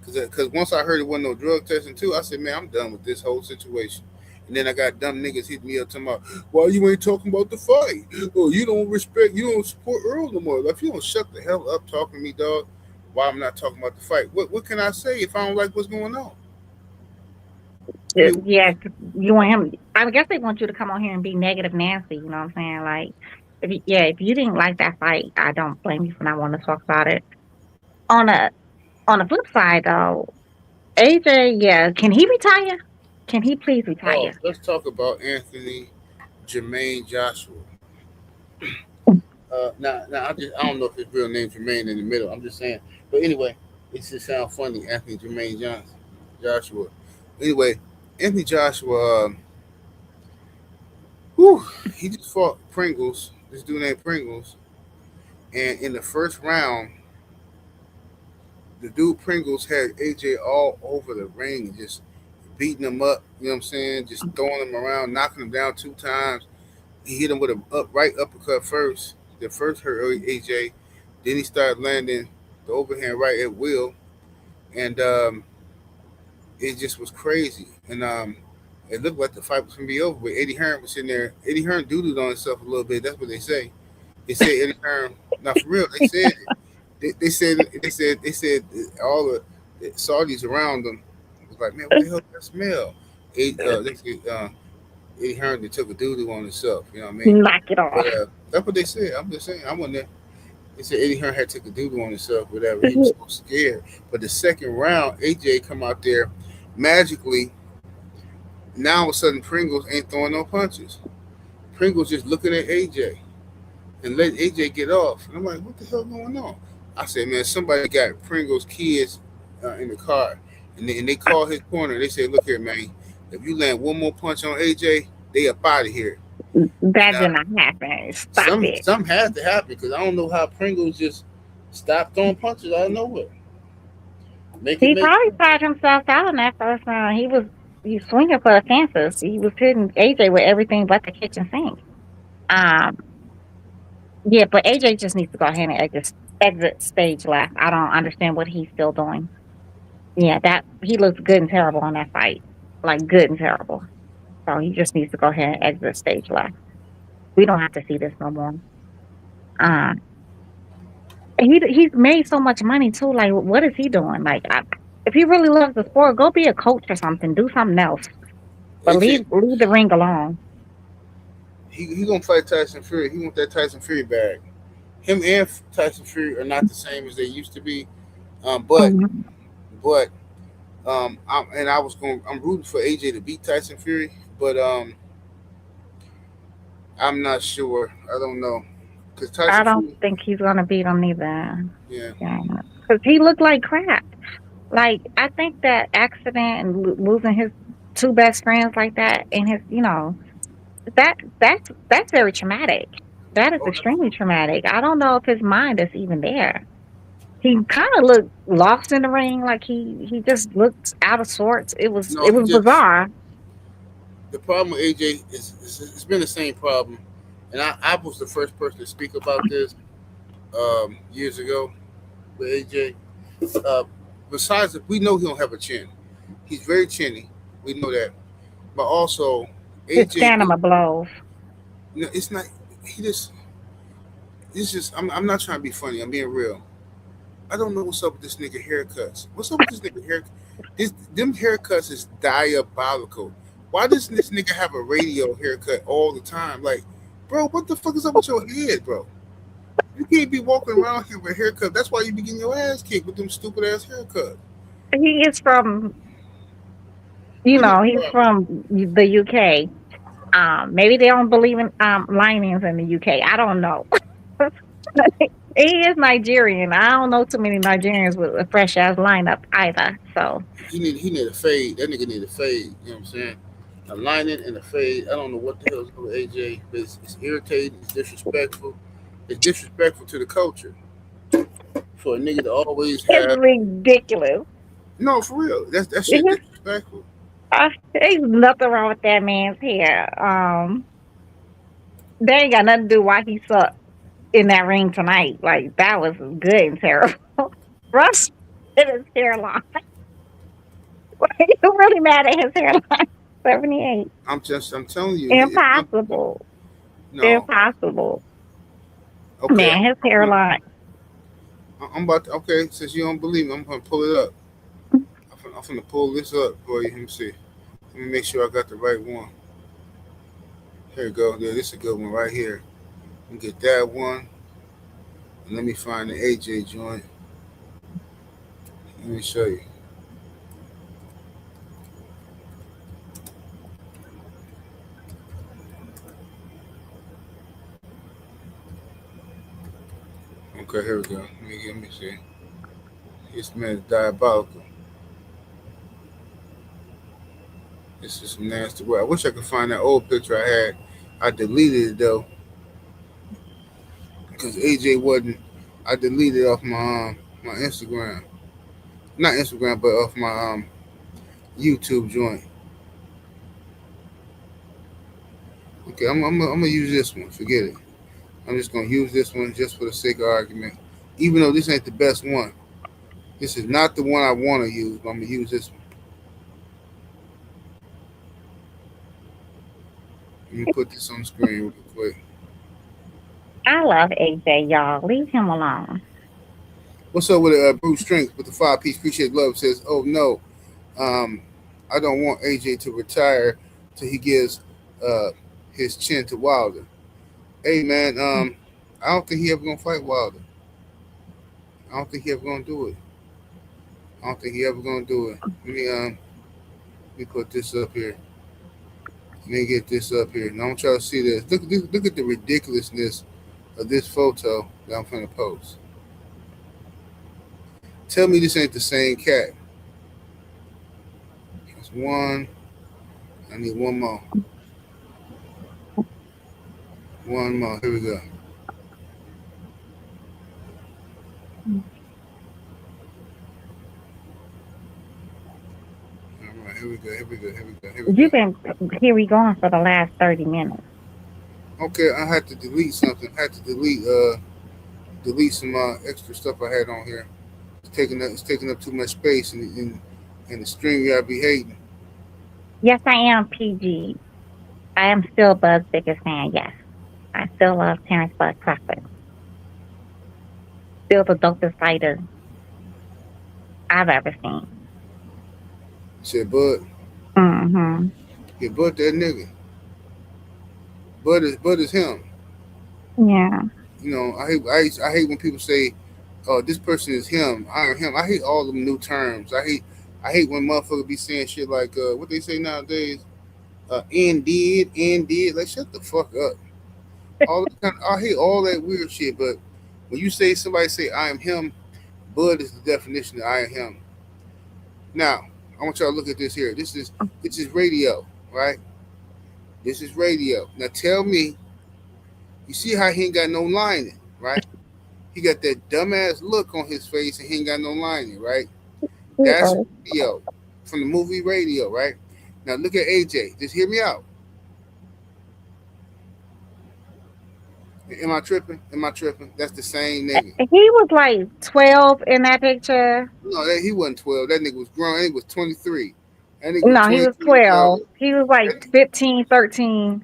Because once I heard it wasn't no drug testing too, I said, man, I'm done with this whole situation. And then I got dumb niggas hitting me up talking about, why you ain't talking about the fight? Oh, you don't support Earl no more. Like, if you don't shut the hell up talking to me, dog, why I'm not talking about the fight? What can I say if I don't like what's going on? I mean,
Yeah, you want him. I guess they want you to come on here and be negative Nancy. You know what I'm saying? Like, if you didn't like that fight, I don't blame you for not wanting to talk about it. On a on the flip side, though, AJ, yeah, can he retire? Can he please
oh,
retire?
let's talk about Anthony Jermaine Joshua. I don't know if his real name's Jermaine in the middle. I'm just saying. But anyway, it just sounds funny, Anthony Jermaine Joshua. Anyway, Anthony Joshua, whew, he just fought Pringles. This dude named Pringles, and in the first round, the dude Pringles had AJ all over the ring, just beating him up. You know what I'm saying? Just throwing him around, knocking him down 2 times. He hit him with a right uppercut first. The first hurt AJ. Then he started landing the overhand right at will, and it just was crazy. And it looked like the fight was gonna be over. But Eddie Hearn was sitting there. Eddie Hearn doodled on himself a little bit. That's what they say. They said Eddie Hearn. Not for real. They said it. They said all the Saudis around them was like, man, what the hell did that smell? Eddie Hearn they took a doodle on himself. You know what I mean?
Knock it
But
off.
that's what they said. I'm just saying. I wasn't there. They said Eddie Hearn had took a doodle on himself, whatever. He was so scared. But the second round, AJ come out there magically. Now all of a sudden, Pringles ain't throwing no punches. Pringles just looking at AJ and let AJ get off. And I'm like, what the hell going on? I said, man, somebody got Pringles' kids in the car. And they called his corner. They said, look here, man. If you land one more punch on AJ, they up out of here. And
That did not happen. Stop it.
some had to happen because I don't know how Pringles just stopped throwing punches out of nowhere. Make it
He
make
probably tired himself out in that first round. He swinging for the fences. He was hitting AJ with everything but the kitchen sink. Um, yeah, but AJ just needs to go ahead and exit stage left. I don't understand what he's still doing. Yeah, that he looks good and terrible on that fight, like good and terrible. So he just needs to go ahead and exit stage left. We don't have to see this no more. Um, he's made so much money too. Like, what is he doing? Like, if he really loves the sport, go be a coach or something. Do something else. But
AJ.
leave the ring alone.
He gonna fight Tyson Fury. He want that Tyson Fury bag. Him and Tyson Fury are not the same as they used to be. Um, but
Mhm.
but I'm rooting for AJ to beat Tyson Fury, but I'm not sure. I don't know because
I
Tyson
don't
Fury,
think he's gonna beat him neither.
yeah,
Yeah, because he looked like crap. Like I think that accident and losing his two best friends like that, and his, that's very traumatic. That is
oh,
extremely traumatic. I don't know if his mind is even there. He kind of looked lost in the ring, like he just looked out of sorts. It was
no,
it
he
was
just
bizarre.
the problem with AJ is it's been the same problem, and I was the first person to speak about this years ago with AJ. Uh, besides, we know he don't have a chin. He's very chinny. We know that, but also
His
AJ,
stamina blows.
no, it's not. He just. It's just. I'm not trying to be funny. I'm being real. I don't know what's up with this nigga haircuts. What's up with this nigga haircut? Them haircuts is diabolical. Why does this nigga have a radio haircut all the time? Like, bro, what the fuck is up with your head, bro? You can't be walking around here with a haircut. That's why you be getting your ass kicked with them stupid ass haircuts.
He is from,
You know the
he's
problem.
from the UK. Maybe they don't believe in linings in the UK. I don't know. He is Nigerian. I don't know too many Nigerians with a fresh ass lineup either. So
He need a fade. That nigga need a fade. You know what I'm saying? A lining and a fade. I don't know what the hell's going with AJ, but it's irritating. It's disrespectful. It's disrespectful to the culture for a nigga to always
it's
have.
ridiculous.
No, for real. That shit
It's,
disrespectful.
there's nothing wrong with that man's hair. They ain't got nothing to do why he sucked in that ring tonight. Like that was good and terrible. Rush in his hairline. You really mad at his hairline? 78.
I'm telling you.
Impossible.
No.
Impossible.
Okay.
Man, his hairline.
I'm about to. Okay, since you don't believe me, I'm gonna pull it up. I'm gonna pull this up for you. Let me see. Let me make sure I got the right one. Here we go. Yeah, this is a good one right here. Let me get that one. And let me find the AJ joint. Let me show you. Okay, here we go. Let me see. This man is diabolical. This is some nasty work. I wish I could find that old picture I had I deleted it though because AJ wasn't. I deleted it off my Instagram, not Instagram, but off my YouTube joint. Okay, I'm gonna use this one. Forget it. I'm just gonna use this one just for the sake of argument. Even though this ain't the best one, this is not the one I want to use. But I'm gonna use this one. Let me put this on the screen real quick.
I love AJ, y'all. Leave him alone.
What's up with Bruce Strength with the 5 piece? Appreciate love says, oh no, um, I don't want AJ to retire till he gives uh, his chin to Wilder. Hey man, I don't think he ever gonna fight Wilder. I don't think he ever gonna do it. I don't think he ever gonna do it. Let me put this up here. Let me get this up here. Now I'm trying to see this. Look at the ridiculousness of this photo that I'm gonna post. Tell me this ain't the same cat. That's one. I need one more. One more. Here we go. All right. Here we go. Here we go. Here we go. Here we
You've
go.
been here we going for the last 30 minutes.
Okay, I had to delete something. I had to delete some extra stuff I had on here. It's taking up too much space, and the streamyard be hating.
Yes, I am PG. I am still Bud's biggest fan, yes. I still love Terrence Bud Crawford. Still the dopest fighter I've ever seen.
Said Bud,
Mm-hmm.
yeah, Bud that nigga. Bud is him.
Yeah.
You know, I hate when people say, "Oh, this person is him. I am him." I hate all them new terms. I hate when motherfuckers be saying shit like what they say nowadays. And did. Like shut the fuck up. I hate all that weird shit. But when you say somebody say I am him, Bud is the definition of I am him. Now I want y'all to look at this here. This is radio, right? This is radio. Now tell me, you see how he ain't got no lining, right? He got that dumbass look on his face and he ain't got no lining, right? That's radio from the movie Radio, right? Now look at AJ. Just hear me out. Am I tripping? Am I tripping? That's the same nigga.
He was like 12 in that picture.
No, he wasn't 12. That nigga was grown. That nigga was 23. That nigga was
No, he was
23 years
12.
old.
He was like
That,
15, 13.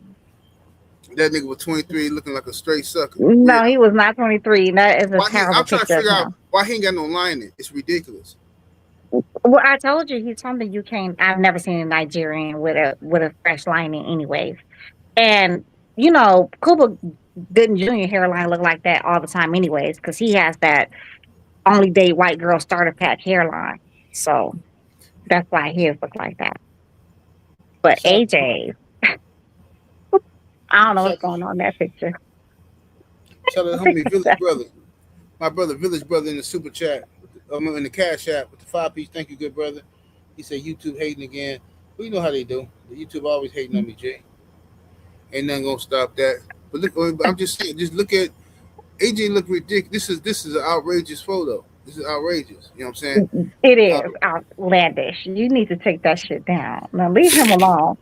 that nigga was 23 looking like a straight sucker.
No, he
Weirdo.
was not 23. That is a
I'm
terrible
trying to
picture of
figure out
him.
why he ain't got no lining. It's ridiculous.
Well, I told you he's from the UK. And I've never seen a Nigerian with a fresh lining, anyways. And Cuba Gooding Jr. hairline look like that all the time, anyways, because he has that only date white girl starter pack hairline. So that's why his look like that. But
Shout,
AJ, I don't know
shout,
what's going on in that picture.
shout out to homie Village Brother. My brother Village Brother in the super chat, in the cash app with the 5 piece. Thank you, good brother. He said YouTube hating again. Well, you know how they do. The YouTube always hating on me, Jay. Ain't nothing gonna stop that. But look, I'm just saying, just look at AJ. Look ridiculous. This is an outrageous photo. This is outrageous. You know what I'm saying?
It is
Um,
outlandish. You need to take that shit down. Now leave him alone.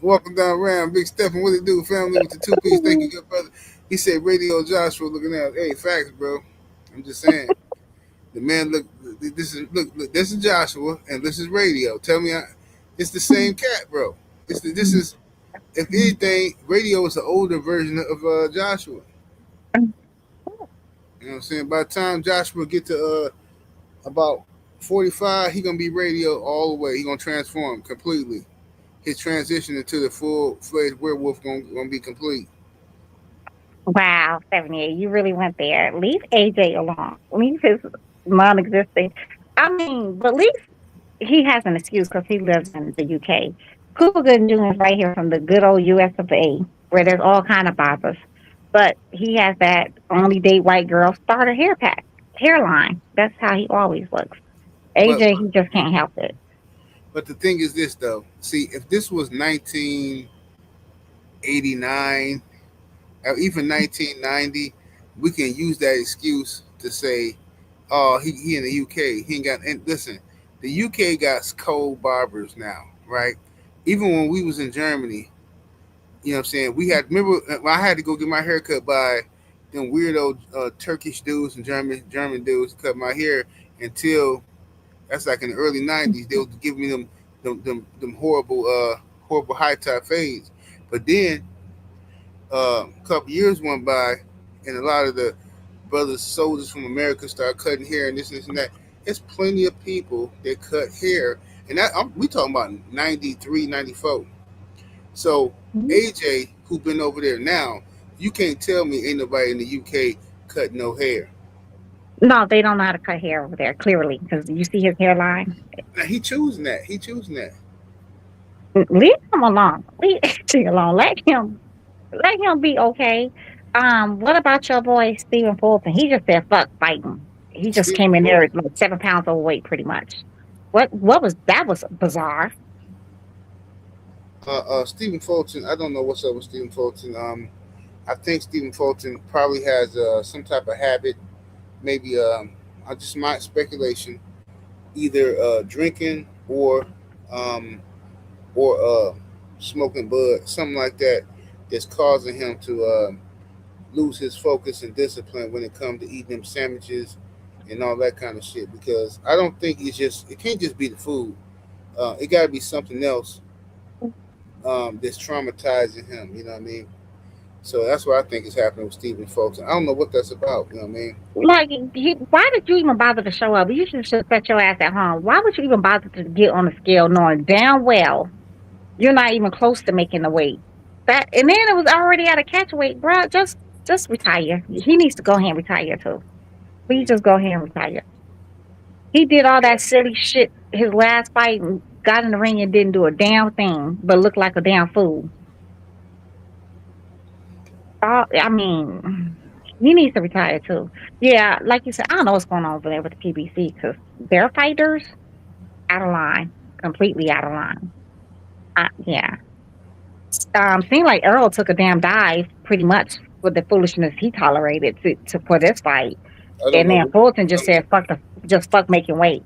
walking down around, Big Stephen. What it do, family with the 2 piece? Thank you, good brother. He said, Radio Joshua looking out. Hey, facts, bro. I'm just saying. The man look. Look. This is Joshua, and this is Radio. Tell me, it's the same cat, bro. This is. If anything, Radio is an older version of Joshua. You know what I'm saying? By the time Joshua get to about 45, he gonna be Radio all the way. He gonna transform completely. His transition into the full-fledged werewolf gonna be complete.
Wow, 78. You really went there. Leave AJ alone. Leave his non-existing. I mean, but at least he has an excuse because he lives in the UK. Cooper Good Jr. is right here from the good old US of A, where there's all kind of barbers. But he has that only date white girl starter hairline. That's how he always looks.
But
AJ, he just can't help it.
But the thing is this though. See, if this was 1989 or even 1990, we can use that excuse to say, "Oh, he in the UK. He ain't got." And listen, the UK got cold barbers now, right? Even when we was in Germany, you know what I'm saying? We had remember when I had to go get my hair cut by them weirdo Turkish dudes and German dudes to cut my hair until that's like in the early '90s. They was giving me them horrible high top fades. But then a couple years went by, and a lot of the brothers soldiers from America started cutting hair and this and that. There's plenty of people that cut hair, and we talking about 93, 94. So AJ, who been over there now, you can't tell me ain't nobody in the UK cut no hair.
No, they don't know how to cut hair over there, clearly, because you see his hairline.
Now he choosing that. He choosing that.
Leave him alone. Leave AJ alone. Let him be okay. What about your boy Stephen Fulton? He just said fuck fighting. He just
Stephen
came in there
Fulton.
like 7 pounds overweight, pretty much. What was that? Was bizarre.
Stephen Fulton. I don't know what's up with Stephen Fulton. I think Stephen Fulton probably has some type of habit. Maybe I just my speculation. Either drinking um, or smoking bud, something like that, that's causing him to lose his focus and discipline when it comes to eating them sandwiches and all that kind of shit. Because I don't think it can't just be the food. It got to be something else that's traumatizing him. You know what I mean? So that's what I think is happening with Stephen Fulton. I don't know what that's about. You know what I mean?
Like, why did you even bother to show up? You should just set your ass at home. Why would you even bother to get on the scale knowing damn well you're not even close to making the weight? And then it was already at a catch weight, bro. Just retire. He needs to go ahead and retire too. Please just go ahead and retire. He did all that silly shit his last fight and got in the ring and didn't do a damn thing, but looked like a damn fool. I mean, he needs to retire too. Yeah, like you said, I don't know what's going on over there with the PBC because their fighters out of line, completely out of line. Yeah, seemed like Errol took a damn dive pretty much with the foolishness he tolerated for this fight,
I don't
and
know.
then Fulton just said just fuck making weight.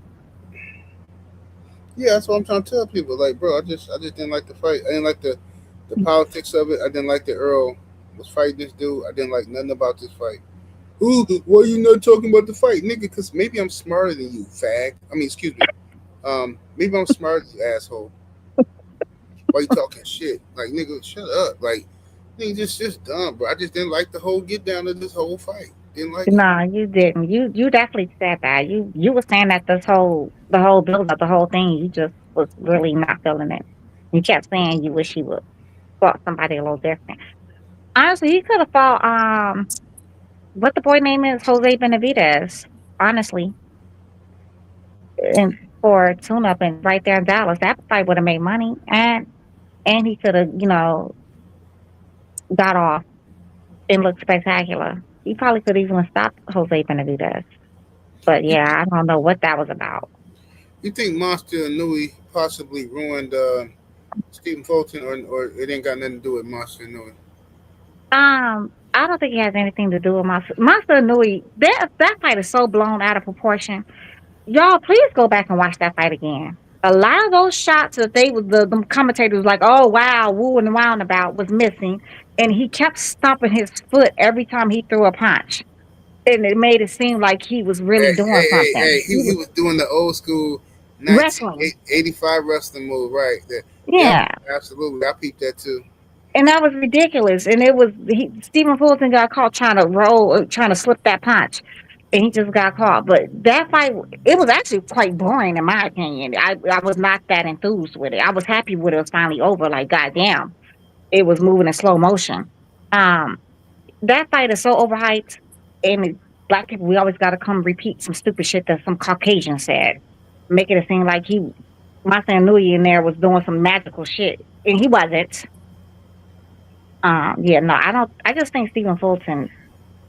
Yeah, that's what I'm trying to tell people. Like, bro, I just didn't like the fight. I didn't like the politics of it. I didn't like that Earl was fighting this dude. I didn't like nothing about this fight. Ooh, why are you not talking about the fight, nigga? Because maybe I'm smarter than you, fag. I mean, excuse me. Maybe I'm smarter than you, asshole. Why you talking shit? Like, nigga, shut up. Like, nigga, just dumb, bro. I just didn't like the whole get down of this whole fight. Didn't like it.
No, you didn't. You definitely said that. You were saying that the whole build up, the whole thing, you just was really not feeling it. You kept saying you wish you would fought somebody a little different. Honestly, he could have fought what the boy name is, Jose Benavidez. Honestly, and for tune up and right there in Dallas, that fight would have made money, and he could have got off and looked spectacular. He probably could even stop Jose Benavidez. But
You,
yeah, I don't know what that was about.
you think Monster Nui possibly ruined Stephen Fulton, or it ain't got nothing to do with Monster Nui?
I don't think it has anything to do with Monster Nui. That fight is so blown out of proportion. Y'all, please go back and watch that fight again. A lot of those shots that the commentator was like, oh wow, woo and wound about was missing, and he kept stomping his foot every time he threw a punch, and it made it seem like he was really doing
Hey,
something. He
he
was
was doing the old school
wrestling.
1985 wrestling move, right? Yep,
Yeah,
absolutely. I peeped that too.
and that was ridiculous. And Stephen Fulton got caught trying to trying to slip that punch, and he just got caught. But that fight, it was actually quite boring in my opinion. I was not that enthused with it. I was happy when it was finally over. Like, goddamn, it was moving in slow motion. Um, that fight is so overhyped, and black people, we always got to come repeat some stupid shit that some Caucasian said, making it seem like my son Nui in there was doing some magical shit, and he wasn't. Yeah, no, I don't. I just think Stephen Fulton,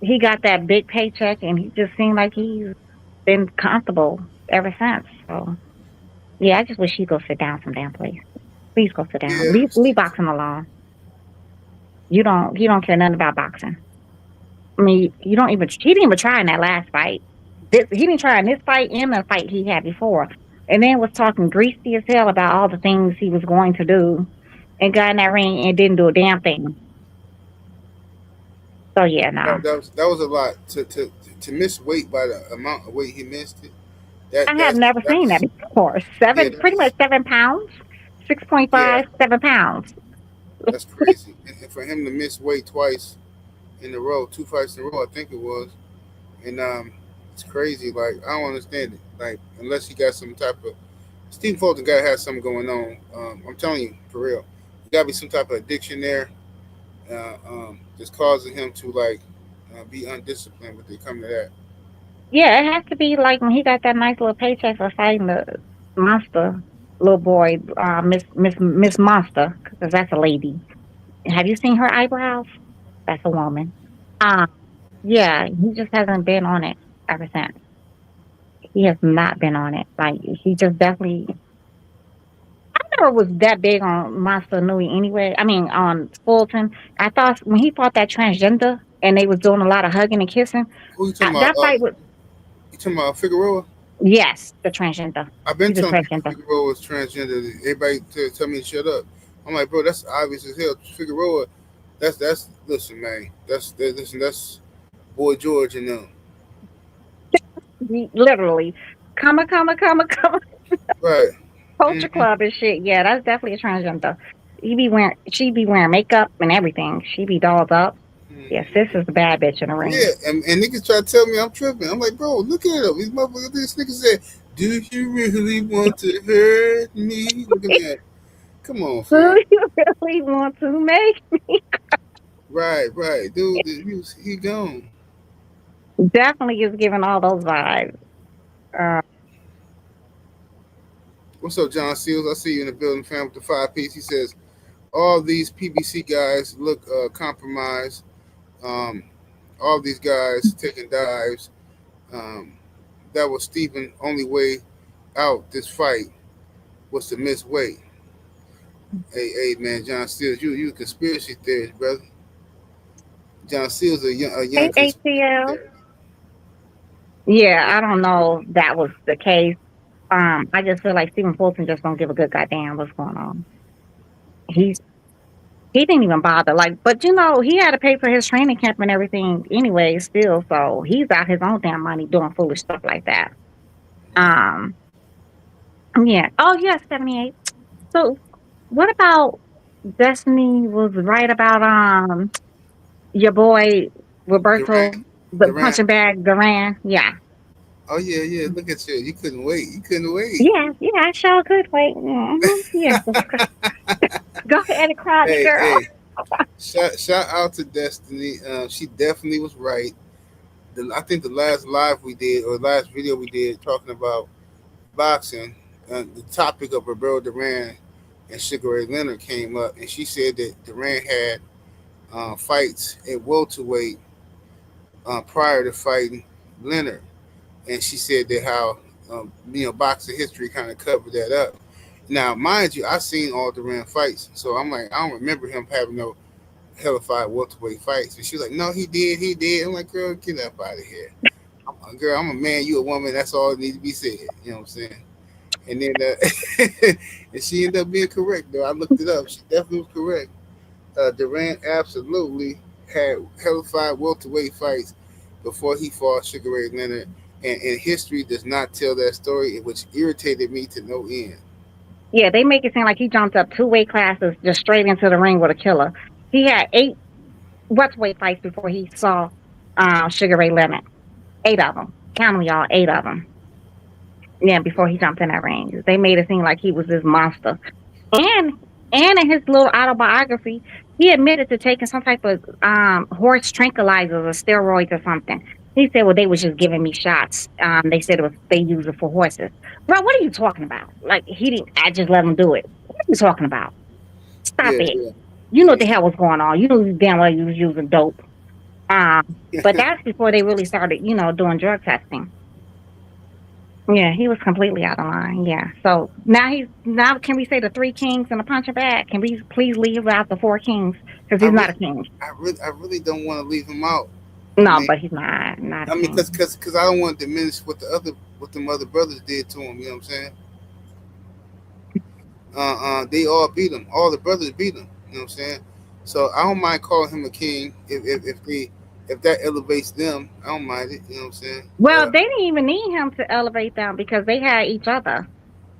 he got that big paycheck, and he just seemed like he's been comfortable ever since. So Yeah, I just wish he'd go sit down some damn place. Please go sit down.
Yeah,
Leave boxing alone. You don't care nothing about boxing. I mean, you don't even he didn't even try in that last fight. He didn't try in this fight and the fight he had before. And then was talking greasy as hell about all the things he was going to do and got in that ring and didn't do a damn thing. So yeah, no.
that was a lot to miss weight by the amount of weight he missed it.
I have never seen that
That's
before.
yeah,
Pretty much 7 pounds,
yeah,
6.5, 7 pounds.
that's crazy. And for him to miss weight twice in a row, 2 fights in a row, I think it was, and it's crazy. Like I don't understand it. Like unless he got some type of Steve Fulton guy has something going on. I'm telling you for real, got to be some type of addiction there, just causing him to like be undisciplined. When they come to that,
Yeah, it has to be like when he got that nice little paycheck for fighting the monster little boy, Miss Monster, because that's a lady. Have you seen her eyebrows? That's a woman. Um, yeah, he just hasn't been on it ever since. He has not been on it. Like he just definitely I never was that big on Monster Nui anyway. I mean on Fulton. I thought when he fought that transgender and they was doing a lot of hugging and kissing,
who you talking about?
that fight was
You talking about Figueroa?
yes, the transgender.
I've been
He's a
telling people
transgender.
Figueroa is transgender. Everybody tell me to shut up. I'm like, bro, that's obvious as hell. Figueroa, that's listen, man. Listen, that's Boy George and them.
Literally. Come.
Right.
Culture
Hmm.
club and shit. Yeah, that's definitely a transgender. She be wearing makeup and everything. She be dolled up. Yeah, sis is the bad bitch in the ring.
Yeah, and niggas try to tell me I'm tripping. I'm like, bro, look at him. These motherfuckers, this nigga said, "Do you really want to hurt me?" Look at that. Come on,
Who
fam.
you really want to make?
Right, dude. He gone.
Definitely is giving all those vibes. Uh,
What's up, John Seals? I see you in the building, fam, with the 5 piece. He says all these PBC guys look compromised. Um, all these guys taking dives. Um, that was Stephen' only way out this fight was to miss weight. Hey, man, John Seals, you a conspiracy theorist, brother. John Seals a young
hey,
conspiracy
ATL.
theorist.
Yeah, I don't know if that was the case. I just feel like Stephen Fulton just don't give a good goddamn what's going on. He's he didn't even bother. Like, but he had to pay for his training camp and everything anyway, still. So he's out his own damn money doing foolish stuff like that.
Right.
Um, yeah. Oh yeah, 78. So what about Destiny was right about your boy Roberto,
Durant,
the
Durant.
punching bag Duran. Yeah.
Oh yeah. Look at you. You couldn't wait. You couldn't wait.
Yeah, I sure could wait. Yeah. Go ahead and cry me, girl.
Hey. Shout out to Destiny. She definitely was right. I think the last live we did or last video we did talking about boxing, the topic of Roberto Duran and Sugar Ray Leonard came up, and she said that Duran had fights at welterweight prior to fighting Leonard, and she said that how boxing history kind of covered that up. Now, mind you, I seen all Duran fights, so I'm like, I don't remember him having no hellified welterweight fights. And she was like, no, he did. I'm like, girl, get up out of here. Girl, I'm a man, you a woman. That's all that needs to be said. You know what I'm saying? And then, and she ended up being correct, though. I looked it up. She definitely was correct. Durant absolutely had hellified welterweight fights before he fought Sugar Ray Leonard. And history does not tell that story, which irritated me to no end.
Yeah, they make it seem like he jumped up 2 weight classes just straight into the ring with a killer. He had 8 weight fights before he saw Sugar Ray Leonard. 8 of them. Count them, y'all. 8 of them. Yeah, before he jumped in that ring. They made it seem like he was this monster. And in his little autobiography, he admitted to taking some type of horse tranquilizers or steroids or something. He said, "Well, they was just giving me shots. They said they use it for horses." Bro, what are you talking about? Like he didn't. I just let him do it. What are you talking about? Stop
Yeah,
it.
yeah.
You know what the hell was going on. You know damn well you was using dope. But that's before they really started, doing drug testing. Yeah, he was completely out of line. Yeah. So now can we say the three kings and a punching bag? Can we please leave out the four kings because
I
he's not
really,
a king?
I really don't want to leave him out. I
No,
mean,
but he's not a king.
cause I don't want to diminish what them other brothers did to him. You know what I'm saying? They all beat him. All the brothers beat him. You know what I'm saying? So I don't mind calling him a king if that elevates them. I don't mind it. You know what I'm saying?
Well, they didn't even need him to elevate them because they had each other.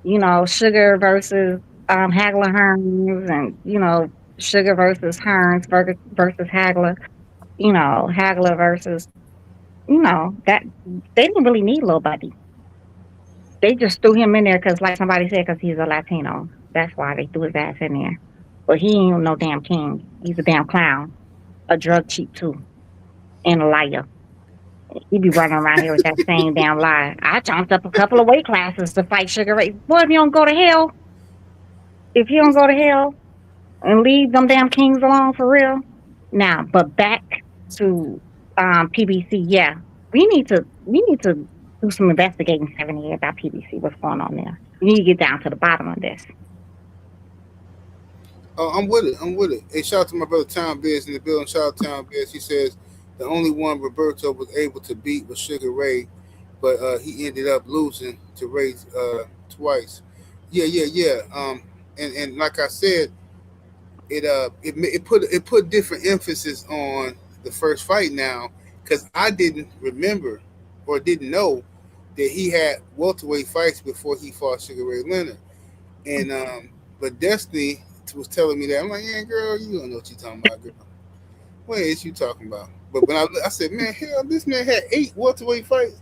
Sugar versus Hagler Hearns, and Sugar versus Hearns versus Hagler. Hagler versus that they didn't really need Lil Buddy. They just threw him in there because, like somebody said, because he's a Latino. That's why they threw his ass in there. But he ain't no damn king. He's a damn clown, a drug cheat too, and a liar. He be running around here with that same damn lie. I jumped up a couple of weight classes to fight Sugar Ray. Boy, if you don't go to hell and leave them damn kings alone for real. Now, but back to PBC. Yeah, we need to do some investigating 70 about PBC. What's going on there? We need to get down to the bottom of this.
Oh, I'm with it. I'm with it. Hey, shout out to my brother Tom Biz in the building. Shout out to Tom Biz. He says the only one Roberto was able to beat was Sugar Ray, but he ended up losing to Ray twice. Yeah, yeah, yeah. And like I said, it put different emphasis on the first fight now because I didn't remember or didn't know that he had welterweight fights before he fought Sugar Ray Leonard. And but Destiny was telling me that. I'm like, yeah, girl, you don't know what you're talking about, girl. What is you talking about? But when I said, man, hell, this man had 8 welterweight fights,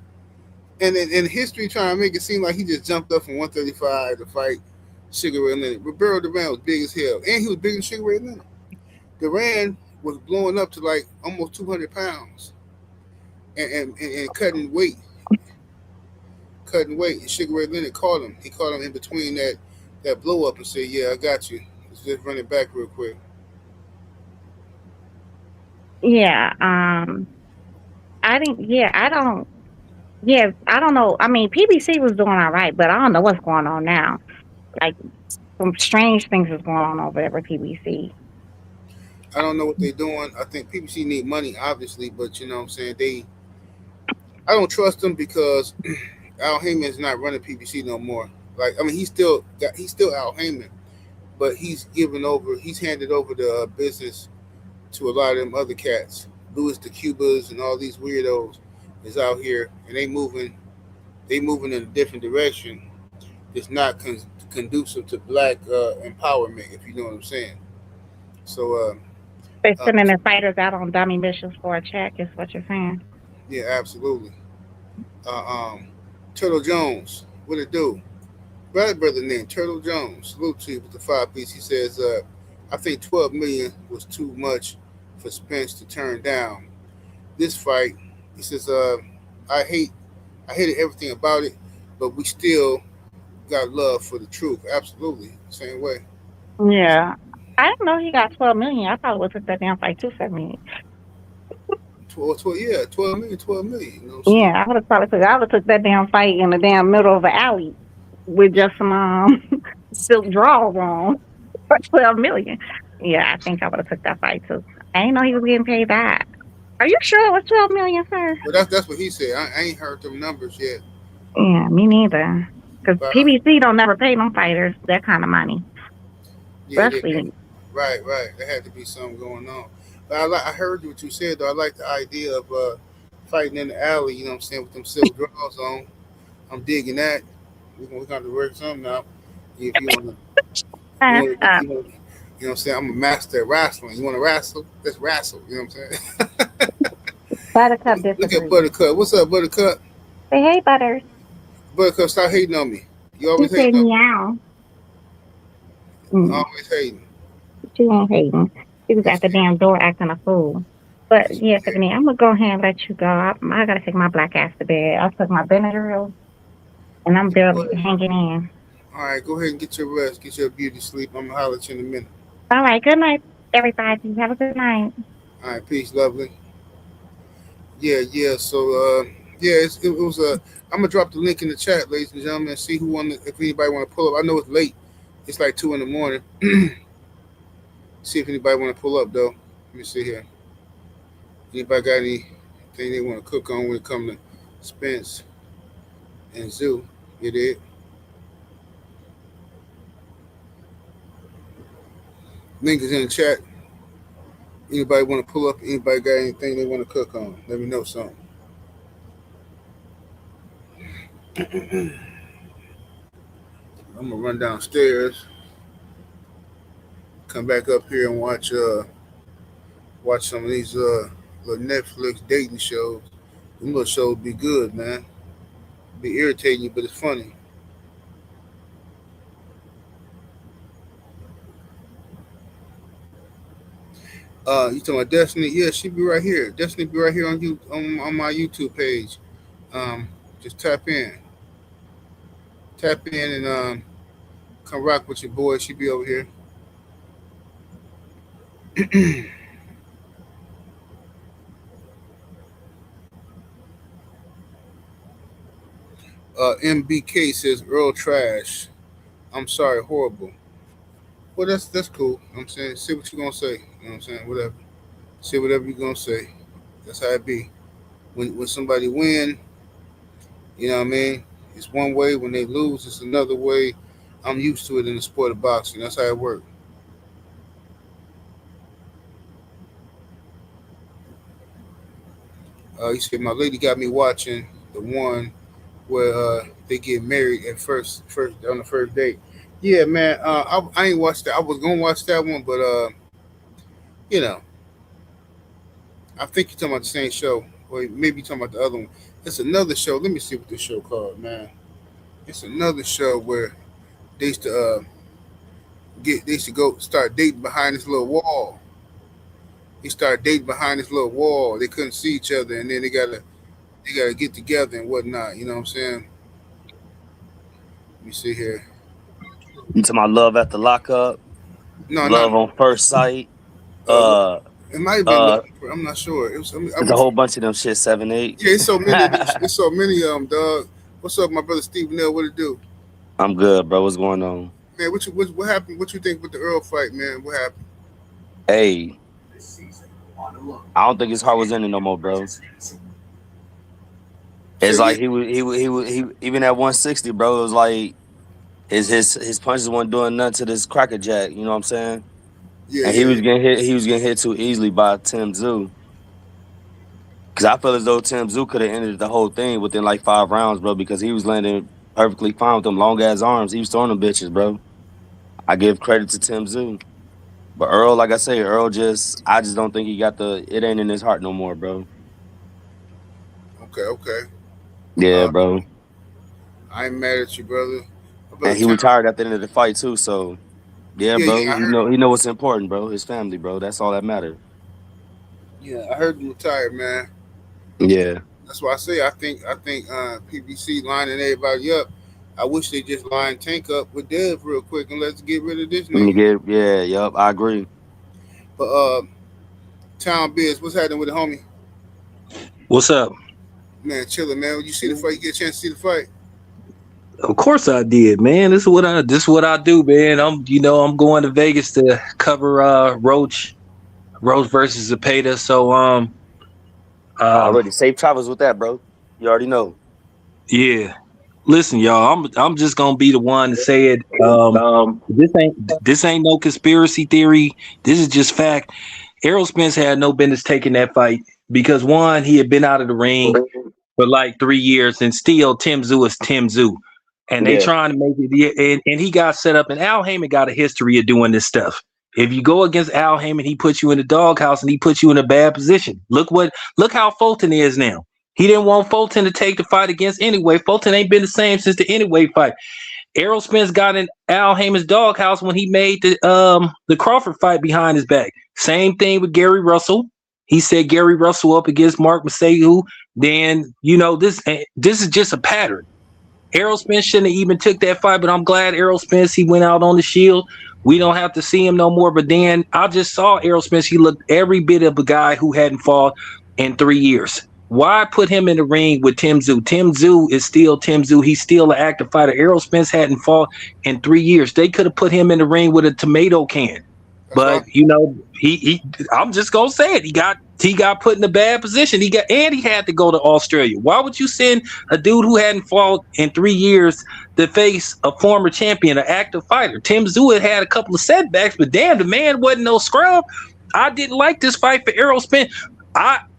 and in history trying to make it seem like he just jumped up from 135 to fight Sugar Ray Leonard. Roberto Duran was big as hell, and he was bigger than Sugar Ray Leonard. Duran was blowing up to like almost 200 pounds and cutting weight. And Sugar Ray Leonard caught him. He caught him in between that blow up and said, "Yeah, I got you. Let's just run it back real quick."
Yeah. I didn't. Yeah. I don't. Yeah. I don't know. I mean, PBC was doing all right, but I don't know what's going on now. Like some strange things is going on over there with PBC.
I don't know what they're doing. I think PBC need money, obviously, but you know what I'm saying I don't trust them because Al Heyman is not running PBC no more. Like, I mean, he's still Al Heyman, but he's handed over the business to a lot of them other cats. Louis the Cubas and all these weirdos is out here, and they moving in a different direction. It's not conducive to black empowerment, if you know what I'm saying. So,
They're
uh,
sending their fighters out on dummy missions for a check. Is what you're saying?
yeah, absolutely. Uh, um, Turtle Jones, what it do? Brother named Turtle Jones. Salute to you with the 5 piece. He says, I think 12 million was too much for Spence to turn down. This fight, he says, I hate I hated everything about it, but we still got love for the truth. Absolutely, same way.
Yeah. I didn't know he got 12 million. I probably would took that down fight too 7 million.
12, yeah, 12 million, 12 million. You know what I'm saying?
Yeah, I would took that damn fight in the damn middle of an alley with just some silk drawers on for 12 million. Yeah, I think I would have took that fight too. I didn't know he was getting paid that. Are you sure it was 12 million, sir?
But that's what he said. I ain't heard them numbers yet.
Yeah, me neither. Because
But
PBC don't never pay them fighters that kind of money,
yeah,
especially.
right, right. There had to be something going on. But I heard what you said though. I like the idea of fighting in the alley. You know what I'm saying, with them silk drawers on. I'm digging that. We're gonna have to work something out. If you wanna, you wanna,
Uh,
you know, you know what I'm saying. I'm a master at wrestling. You wanna wrestle? Let's wrestle. You know what I'm saying?
Buttercup
Look at
disagrees.
Buttercup. What's up, Buttercup?
Say, hey, Butters.
Buttercup, stop hating on me. You
He
always
said
hating on me.
meow. Mm,
Always hating.
she ain't hating. She was at the damn door acting a fool. But
Yes,
yeah, Tiffany, I'm gonna go ahead and let you go. I gotta take my black ass to bed. I took my Benadryl and I'm barely
ma'am.
hanging in.
All right, go ahead and get your rest. Get your beauty sleep. I'm gonna holler at you in a minute.
All right, good night, everybody. Have a good night.
All right, peace, lovely. Yeah, yeah. So Yeah, it was a. I'm gonna drop the link in the chat, ladies and gentlemen, and see who want. If anybody want to pull up, I know it's late. It's like 2 in the morning. See if anybody want to pull up though. Let me see here. Anybody got anything they want to cook on when it comes to Spence and Tszyu? You did. Link is in the chat. Anybody want to pull up? Anybody got anything they want to cook on? Let me know something. I'm gonna run downstairs, come back up here and watch some of these little Netflix dating shows. Them little shows be good, man. Be irritating you, but it's funny. You talking about Destiny? Yeah, she be right here. Destiny be right here on you on my YouTube page. Just tap in, and come rock with your boy. She be over here. MBK says Earl trash. I'm sorry, horrible. Well, that's cool. You know what I'm saying, say what you gonna say. You know what I'm saying, whatever. Say whatever you gonna say. That's how it be. When somebody win, you know what I mean. It's one way. When they lose, it's another way. I'm used to it in the sport of boxing. That's how it works. He said my lady got me watching the one where they get married at first on the first date. Yeah, man. I ain't watched that. I was gonna watch that one, but you know, I think you're talking about the same show, or maybe you're talking about the other one. It's another show. Let me see what this show called, man. It's another show where they used to they used to go start dating behind this little wall. They started dating behind this little wall. They couldn't see each other, and then they gotta get together and whatnot. You know what I'm saying? Let me see here.
You talking about Love at the Lockup,
No, not.
Love on First Sight.
Uh,
Uh,
it might have been.
uh,
I'm not sure. It was. I
there's a
was.
whole bunch of them shit. 7, 8.
Yeah, it's so many. There's so many of them, dog. What's up, my brother Steve Nell? What it do,
I'm good, bro. What's going on?
man? What happened? What you think with the Earl fight, man? What happened?
Hey, I don't think his heart was in it no more, bro.
So
It's
yeah,
like he even at 160, bro. It was like his punches weren't doing nothing to this cracker jack. You know what I'm saying?
yeah,
And he
yeah.
was getting hit. He was getting hit too easily by Tim Tszyu. Cause I feel as though Tim Tszyu could have ended the whole thing within like 5 rounds, bro. Because he was landing perfectly fine with them long ass arms. He was throwing them bitches, bro. I give credit to Tim Tszyu. But Earl, like I say, I just don't think he got it ain't in his heart no more, bro.
Okay, okay.
Yeah,
Uh,
bro.
I ain't mad at you, brother. My brother
And he
Town.
retired at the end of the fight too, so yeah,
Yeah,
bro.
yeah. I heard.
He know what's important, bro. His family, bro. That's all that matters.
Yeah, I heard him retired, man.
Yeah.
That's why I say I think PBC lining everybody up. I wish they just line Tank up with Dev real quick and let's get rid of this
Let me
nigga.
get yup, I agree.
But Town Biz, what's happening with the homie?
What's up?
Man, chilling, man. When you see the fight, you get a chance to see the fight.
Of course I did, man. This is what I do, man. I'm going to Vegas to cover Roach versus Zepeda. So
Already safe travels with that, bro. You already know.
yeah. Listen, y'all, I'm just gonna be the one to say it. This ain't no conspiracy theory. This is just fact. Errol Spence had no business taking that fight because one, he had been out of the ring for like 3 years, and still Tim Tszyu is Tim Tszyu. And they
Yeah.
trying to make it, and he got set up, and Al Heyman got a history of doing this stuff. If you go against Al Heyman, he puts you in the doghouse and he puts you in a bad position. Look how Fulton is now. He didn't want Fulton to take the fight against anyway. Fulton ain't been the same since the anyway fight. Errol Spence got in Al Heyman's doghouse when he made the Crawford fight behind his back. Same thing with Gary Russell. He set Gary Russell up against Mark Masayu. Then this is just a pattern. Errol Spence shouldn't have even took that fight, but I'm glad Errol Spence, he went out on the shield. We don't have to see him no more. But then I just saw Errol Spence. He looked every bit of a guy who hadn't fought in 3 years. Why put him in the ring with Tszyu? Tszyu is still Tszyu. He's still an active fighter. Errol Spence hadn't fought in 3 years. They could have put him in the ring with a tomato can. But you know, he I'm just gonna say it. He got put in a bad position. He had to go to Australia. Why would you send a dude who hadn't fought in 3 years to face a former champion, an active fighter? Tszyu had a couple of setbacks, but damn, the man wasn't no scrub. I didn't like this fight for Errol Spence.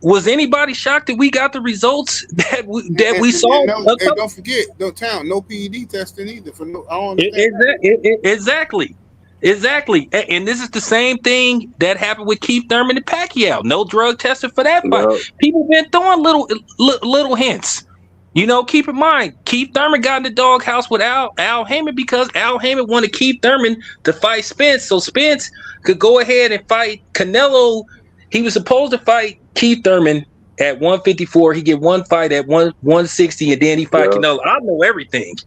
Was anybody shocked that we got the results that we saw?
And don't forget, no PED testing either. For no, I don't understand. Exactly. And this is the same thing that happened with Keith Thurman and Pacquiao. No drug testing for that fight.
Yep.
People been throwing little hints. You know, keep in mind, Keith Thurman got in the doghouse with Al Heyman because Al Heyman wanted Keith Thurman to fight Spence, so Spence could go ahead and fight Canelo. He was supposed to fight Keith Thurman at 154. He get one fight at 160, and then he fight Canelo. I know everything.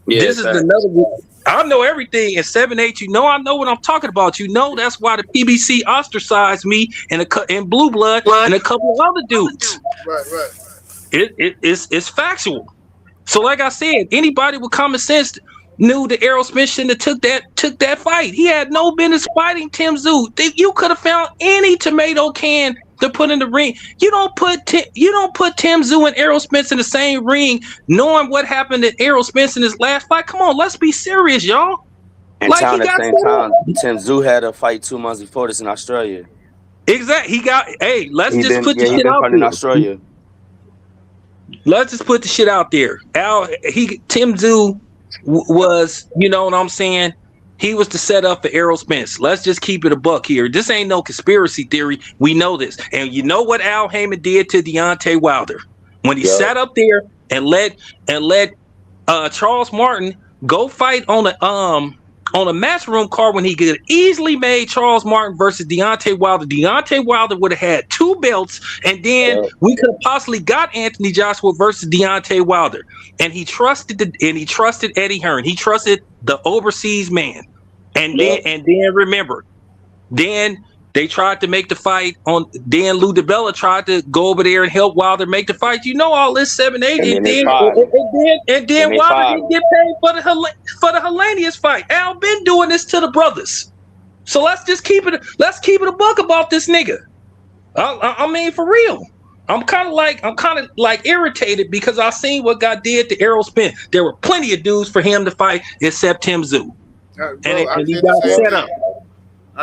Yeah,
this is another one. I know everything. In 7-8, you know I know what I'm talking about. You know that's why the PBC ostracized me and Blue Blood and a couple of other dudes.
Right.
It's factual. So like I said, anybody with common sense knew that Errol Spence shouldn't have took that fight. He had no business fighting Tszyu. You could have found any tomato can to put in the ring. You don't put Tszyu and Errol Spence in the same ring, knowing what happened to Errol Spence in his last fight. Come on, let's be serious, y'all.
And like at the same time, Tszyu had a fight 2 months before this in Australia.
Exactly. Let's just put the shit out there.
In Australia.
Let's just put the shit out there. Tszyu was, you know what I'm saying? He was the setup for Errol Spence. Let's just keep it a buck here. This ain't no conspiracy theory. We know this. And you know what Al Heyman did to Deontay Wilder when he sat up there and let Charles Martin go fight on a matchroom card when he could easily made Charles Martin versus Deontay Wilder. Deontay Wilder would have had 2 belts, and then we could have possibly got Anthony Joshua versus Deontay Wilder. And he trusted Eddie Hearn. He trusted the overseas man. And then remember, then they tried to make the fight on. Then Lou DiBella tried to go over there and help Wilder make the fight. You know all this 7-8, and then Wilder didn't get paid for the Hellenius fight. Al been doing this to the brothers, so let's keep it a buck about this nigga. I mean, for real. I'm kind of like irritated because I seen what God did to Errol Spence. There were plenty of dudes for him to fight except Tszyu, and he got set up.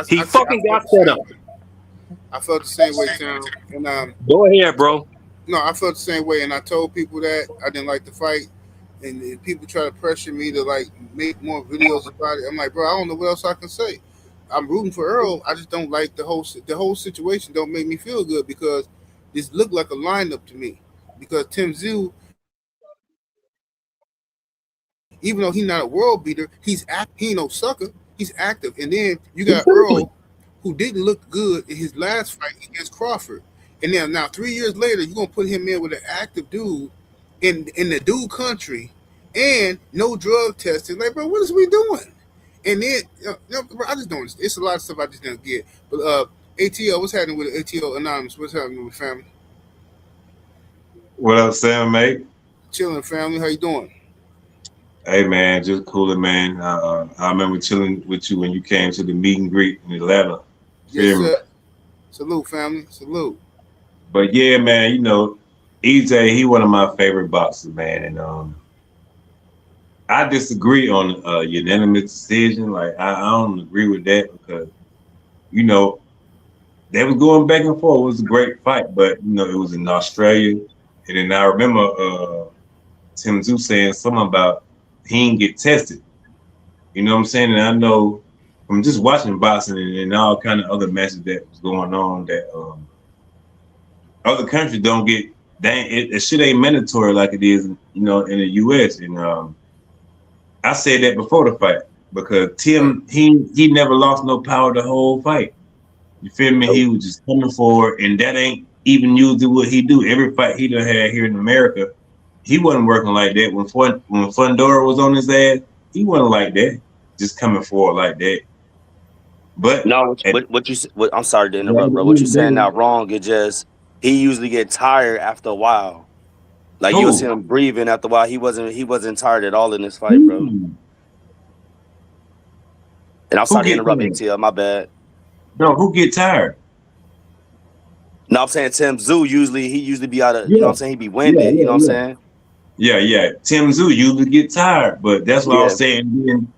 He got set up.
I felt the same way, Tom. And
go ahead, bro.
No, I felt the same way, and I told people that I didn't like the fight, and people try to pressure me to like make more videos about it. I'm like, bro, I don't know what else I can say. I'm rooting for Earl. I just don't like the whole situation. Don't make me feel good because this looked like a lineup to me. Because Tszyu, even though he's not a world beater, he ain't no sucker. He's active. And then you got Earl, who didn't look good in his last fight against Crawford. And then now 3 years later, you're going to put him in with an active dude in the dude country and no drug testing. Like, bro, what is we doing? And then, bro, I just don't. It's a lot of stuff I just don't get. But ATL, what's happening with ATL Anonymous? What's happening with family?
What up, Sam, mate?
Chilling, family. How you doing?
Hey, man, just cooling, man. I remember chilling with you when you came to the meet and greet in Atlanta.
Yes, sir. Salute, family. Salute.
But yeah, man, you know, EJ, he one of my favorite boxers, man. And I disagree on a unanimous decision. Like, I don't agree with that because, you know, they was going back and forth. It was a great fight, but, you know, it was in Australia. And then I remember Tszyu saying something about he didn't get tested. You know what I'm saying? And I know from just watching boxing and all kind of other matches that was going on that other countries don't get, it shit ain't mandatory like it is, you know, in the U.S. And I said that before the fight because Tim, he never lost no power the whole fight. You feel me? He was just coming forward, and that ain't even usually what he do. Every fight he done had here in America, he wasn't working like that. When Fundora was on his ass, he wasn't like that, just coming forward like that. But
no, I'm sorry to interrupt, bro. What you saying now wrong? It just he usually get tired after a while. Like you'll see him breathing after a while. He wasn't tired at all in this fight, bro. And I'm sorry to interrupt, ATL. My bad.
Bro, who get tired?
No, I'm saying Tszyu usually be out of, you know what I'm saying? He be winded, you know what I'm saying?
Yeah. Tszyu usually get tired, but that's what I was saying. Then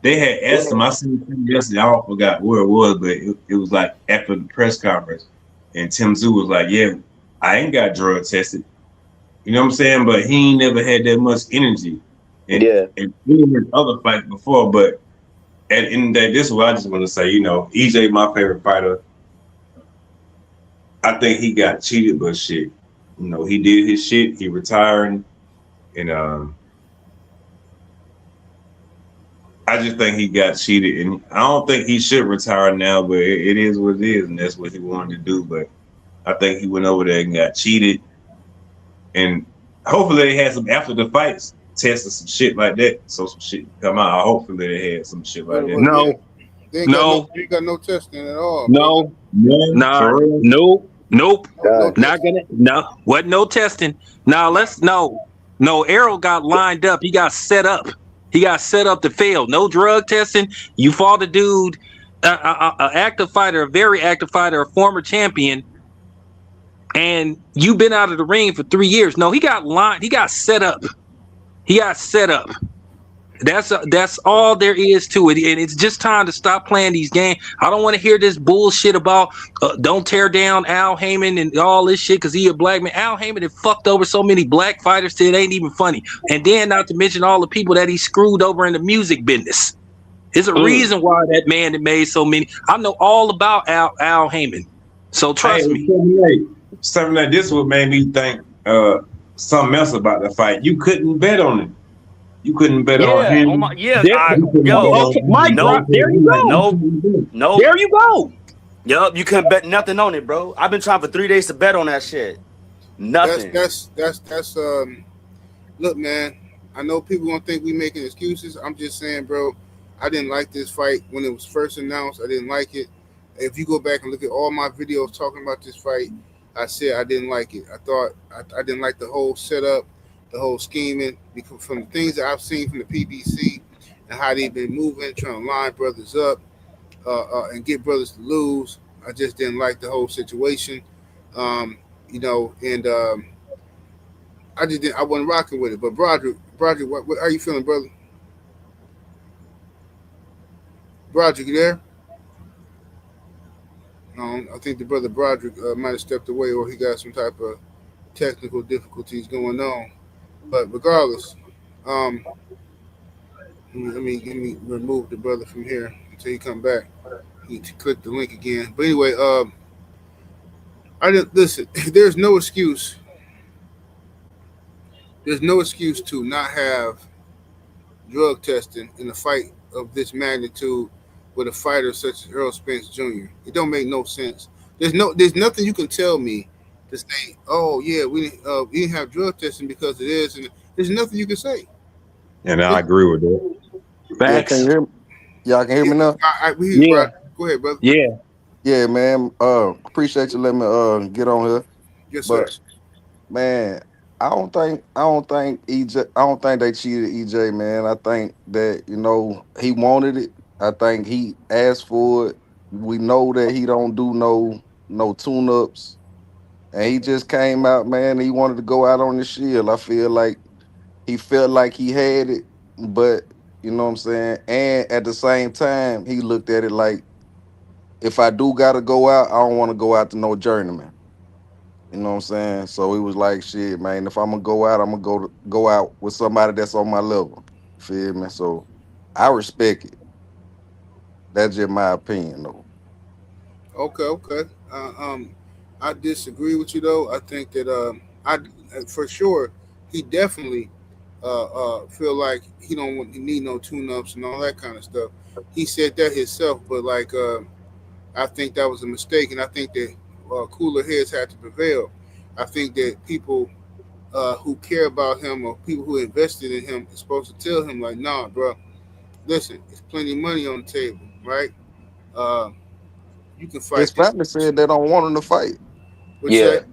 they had asked him. I seen him yesterday. I forgot where it was, but it was like after the press conference, and Tszyu was like, "Yeah, I ain't got drug tested." You know what I'm saying? But he ain't never had that much energy. And even in other fights before, but at the end of the day, this is what I just want to say. You know, EJ, my favorite fighter. I think he got cheated, but shit. You know, he did his shit. He retired, and I just think he got cheated, and I don't think he should retire now. But it is what it is, and that's what he wanted to do. But I think he went over there and got cheated, and hopefully they had some after the fights testing some shit like that, so some shit come out. Hopefully they had some shit like that.
No,
they ain't got no testing at all.
No, nope. Not gonna. No, what? No testing. Now No, Errol got lined up. He got set up. He got set up to fail. No drug testing. You fought a dude, an active fighter, a very active fighter, a former champion, and you've been out of the ring for 3 years. No, he got lined. He got set up. He got set up. That's all there is to it, and it's just time to stop playing these games. I don't want to hear this bullshit about don't tear down Al Heyman and all this shit because he a black man. Al Heyman had fucked over so many black fighters till it ain't even funny, and then not to mention all the people that he screwed over in the music business. There's a reason why that man that made so many. I know all about Al Heyman, so trust me.
Something like this would made me think something else about the fight. You couldn't bet on it. You couldn't bet on him.
Oh my,
Mike, there you go.
No.
There you go.
Yup, you couldn't bet nothing on it, bro. I've been trying for 3 days to bet on that shit. Nothing.
That's look, man, I know people gonna think we making excuses. I'm just saying, bro, I didn't like this fight when it was first announced. I didn't like it. If you go back and look at all my videos talking about this fight, I said I didn't like it. I thought I didn't like the whole setup, the whole scheming, because from the things that I've seen from the PBC and how they've been moving, trying to line brothers up and get brothers to lose, I just didn't like the whole situation, you know, and I wasn't rocking with it. But Broderick, what how you feeling, brother? Broderick, you there? I think the brother Broderick might have stepped away, or he got some type of technical difficulties going on. But regardless, let me remove the brother from here until he come back. He need to click the link again. But anyway, I didn't listen. There's no excuse. There's no excuse to not have drug testing in a fight of this magnitude with a fighter such as Errol Spence Jr. It don't make no sense. There's nothing you can tell me to say, oh yeah, we didn't have drug testing because it is, and there's nothing you can say.
And I agree with that.
Facts.
Y'all can hear me now?
We hear you, go ahead, brother.
Yeah, man. Appreciate you letting me get on here.
Yes, sir.
But man, I don't think EJ. I don't think they cheated EJ, man. I think that, you know, he wanted it. I think he asked for it. We know that he don't do no tune-ups. And he just came out, man. He wanted to go out on the shield. I feel like he felt like he had it, but you know what I'm saying? And at the same time, he looked at it like, if I do gotta go out, I don't want to go out to no journeyman. You know what I'm saying? So he was like, shit, man, if I'm gonna go out, I'm gonna go out with somebody that's on my level. Feel me? So I respect it. That's just my opinion, though.
Okay. I disagree with you though. I think that for sure he definitely feel like he need no tune-ups and all that kind of stuff. He said that himself, but like I think that was a mistake, and I think that cooler heads had to prevail. I think that people who care about him or people who invested in him is supposed to tell him like, nah, bro, listen, there's plenty of money on the table, right? You can fight.
His family said they don't want him to fight.
What's that?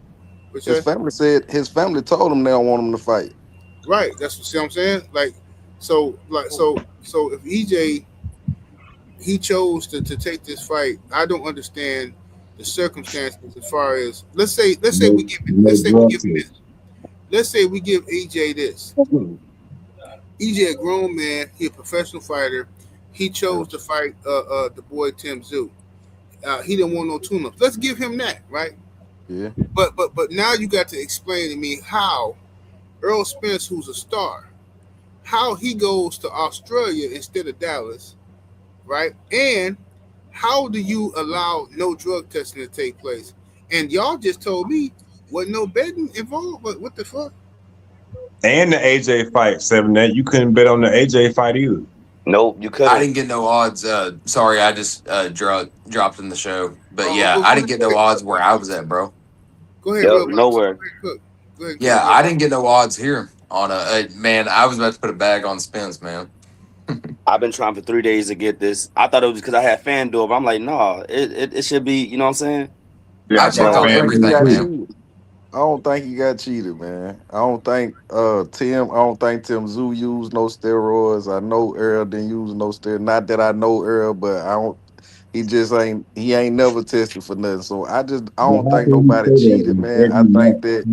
His family told him they don't want him to fight.
Right. That's what I'm saying. So if EJ he chose to take this fight, I don't understand the circumstances as far as let's say we give EJ this. EJ a grown man, he a professional fighter. He chose to fight the boy Tszyu. He didn't want no tune-ups. Let's give him that, right?
Yeah.
But now you got to explain to me how Errol Spence, who's a star, how he goes to Australia instead of Dallas, right? And how do you allow no drug testing to take place? And y'all just told me wasn't no betting involved. But what the fuck?
And the AJ fight, 7-8. You couldn't bet on the AJ fight either.
Nope, you couldn't.
I didn't get no odds. Sorry, I just dropped in the show. But I didn't get no odds where I was at, bro.
Go ahead,
bro. Nowhere.
Go ahead,
yeah, I didn't get no odds here on man. I was about to put a bag on Spence, man.
I've been trying for 3 days to get this. I thought it was because I had FanDuel, but I'm like, nah, it should be. You know what I'm saying?
Yeah, I checked on everything, man.
I don't think he got cheated, man. I don't think Tszyu used no steroids. I know Errol didn't use no steroids. Not that I know Errol, but he ain't never tested for nothing. So I don't think nobody cheated, man. I think that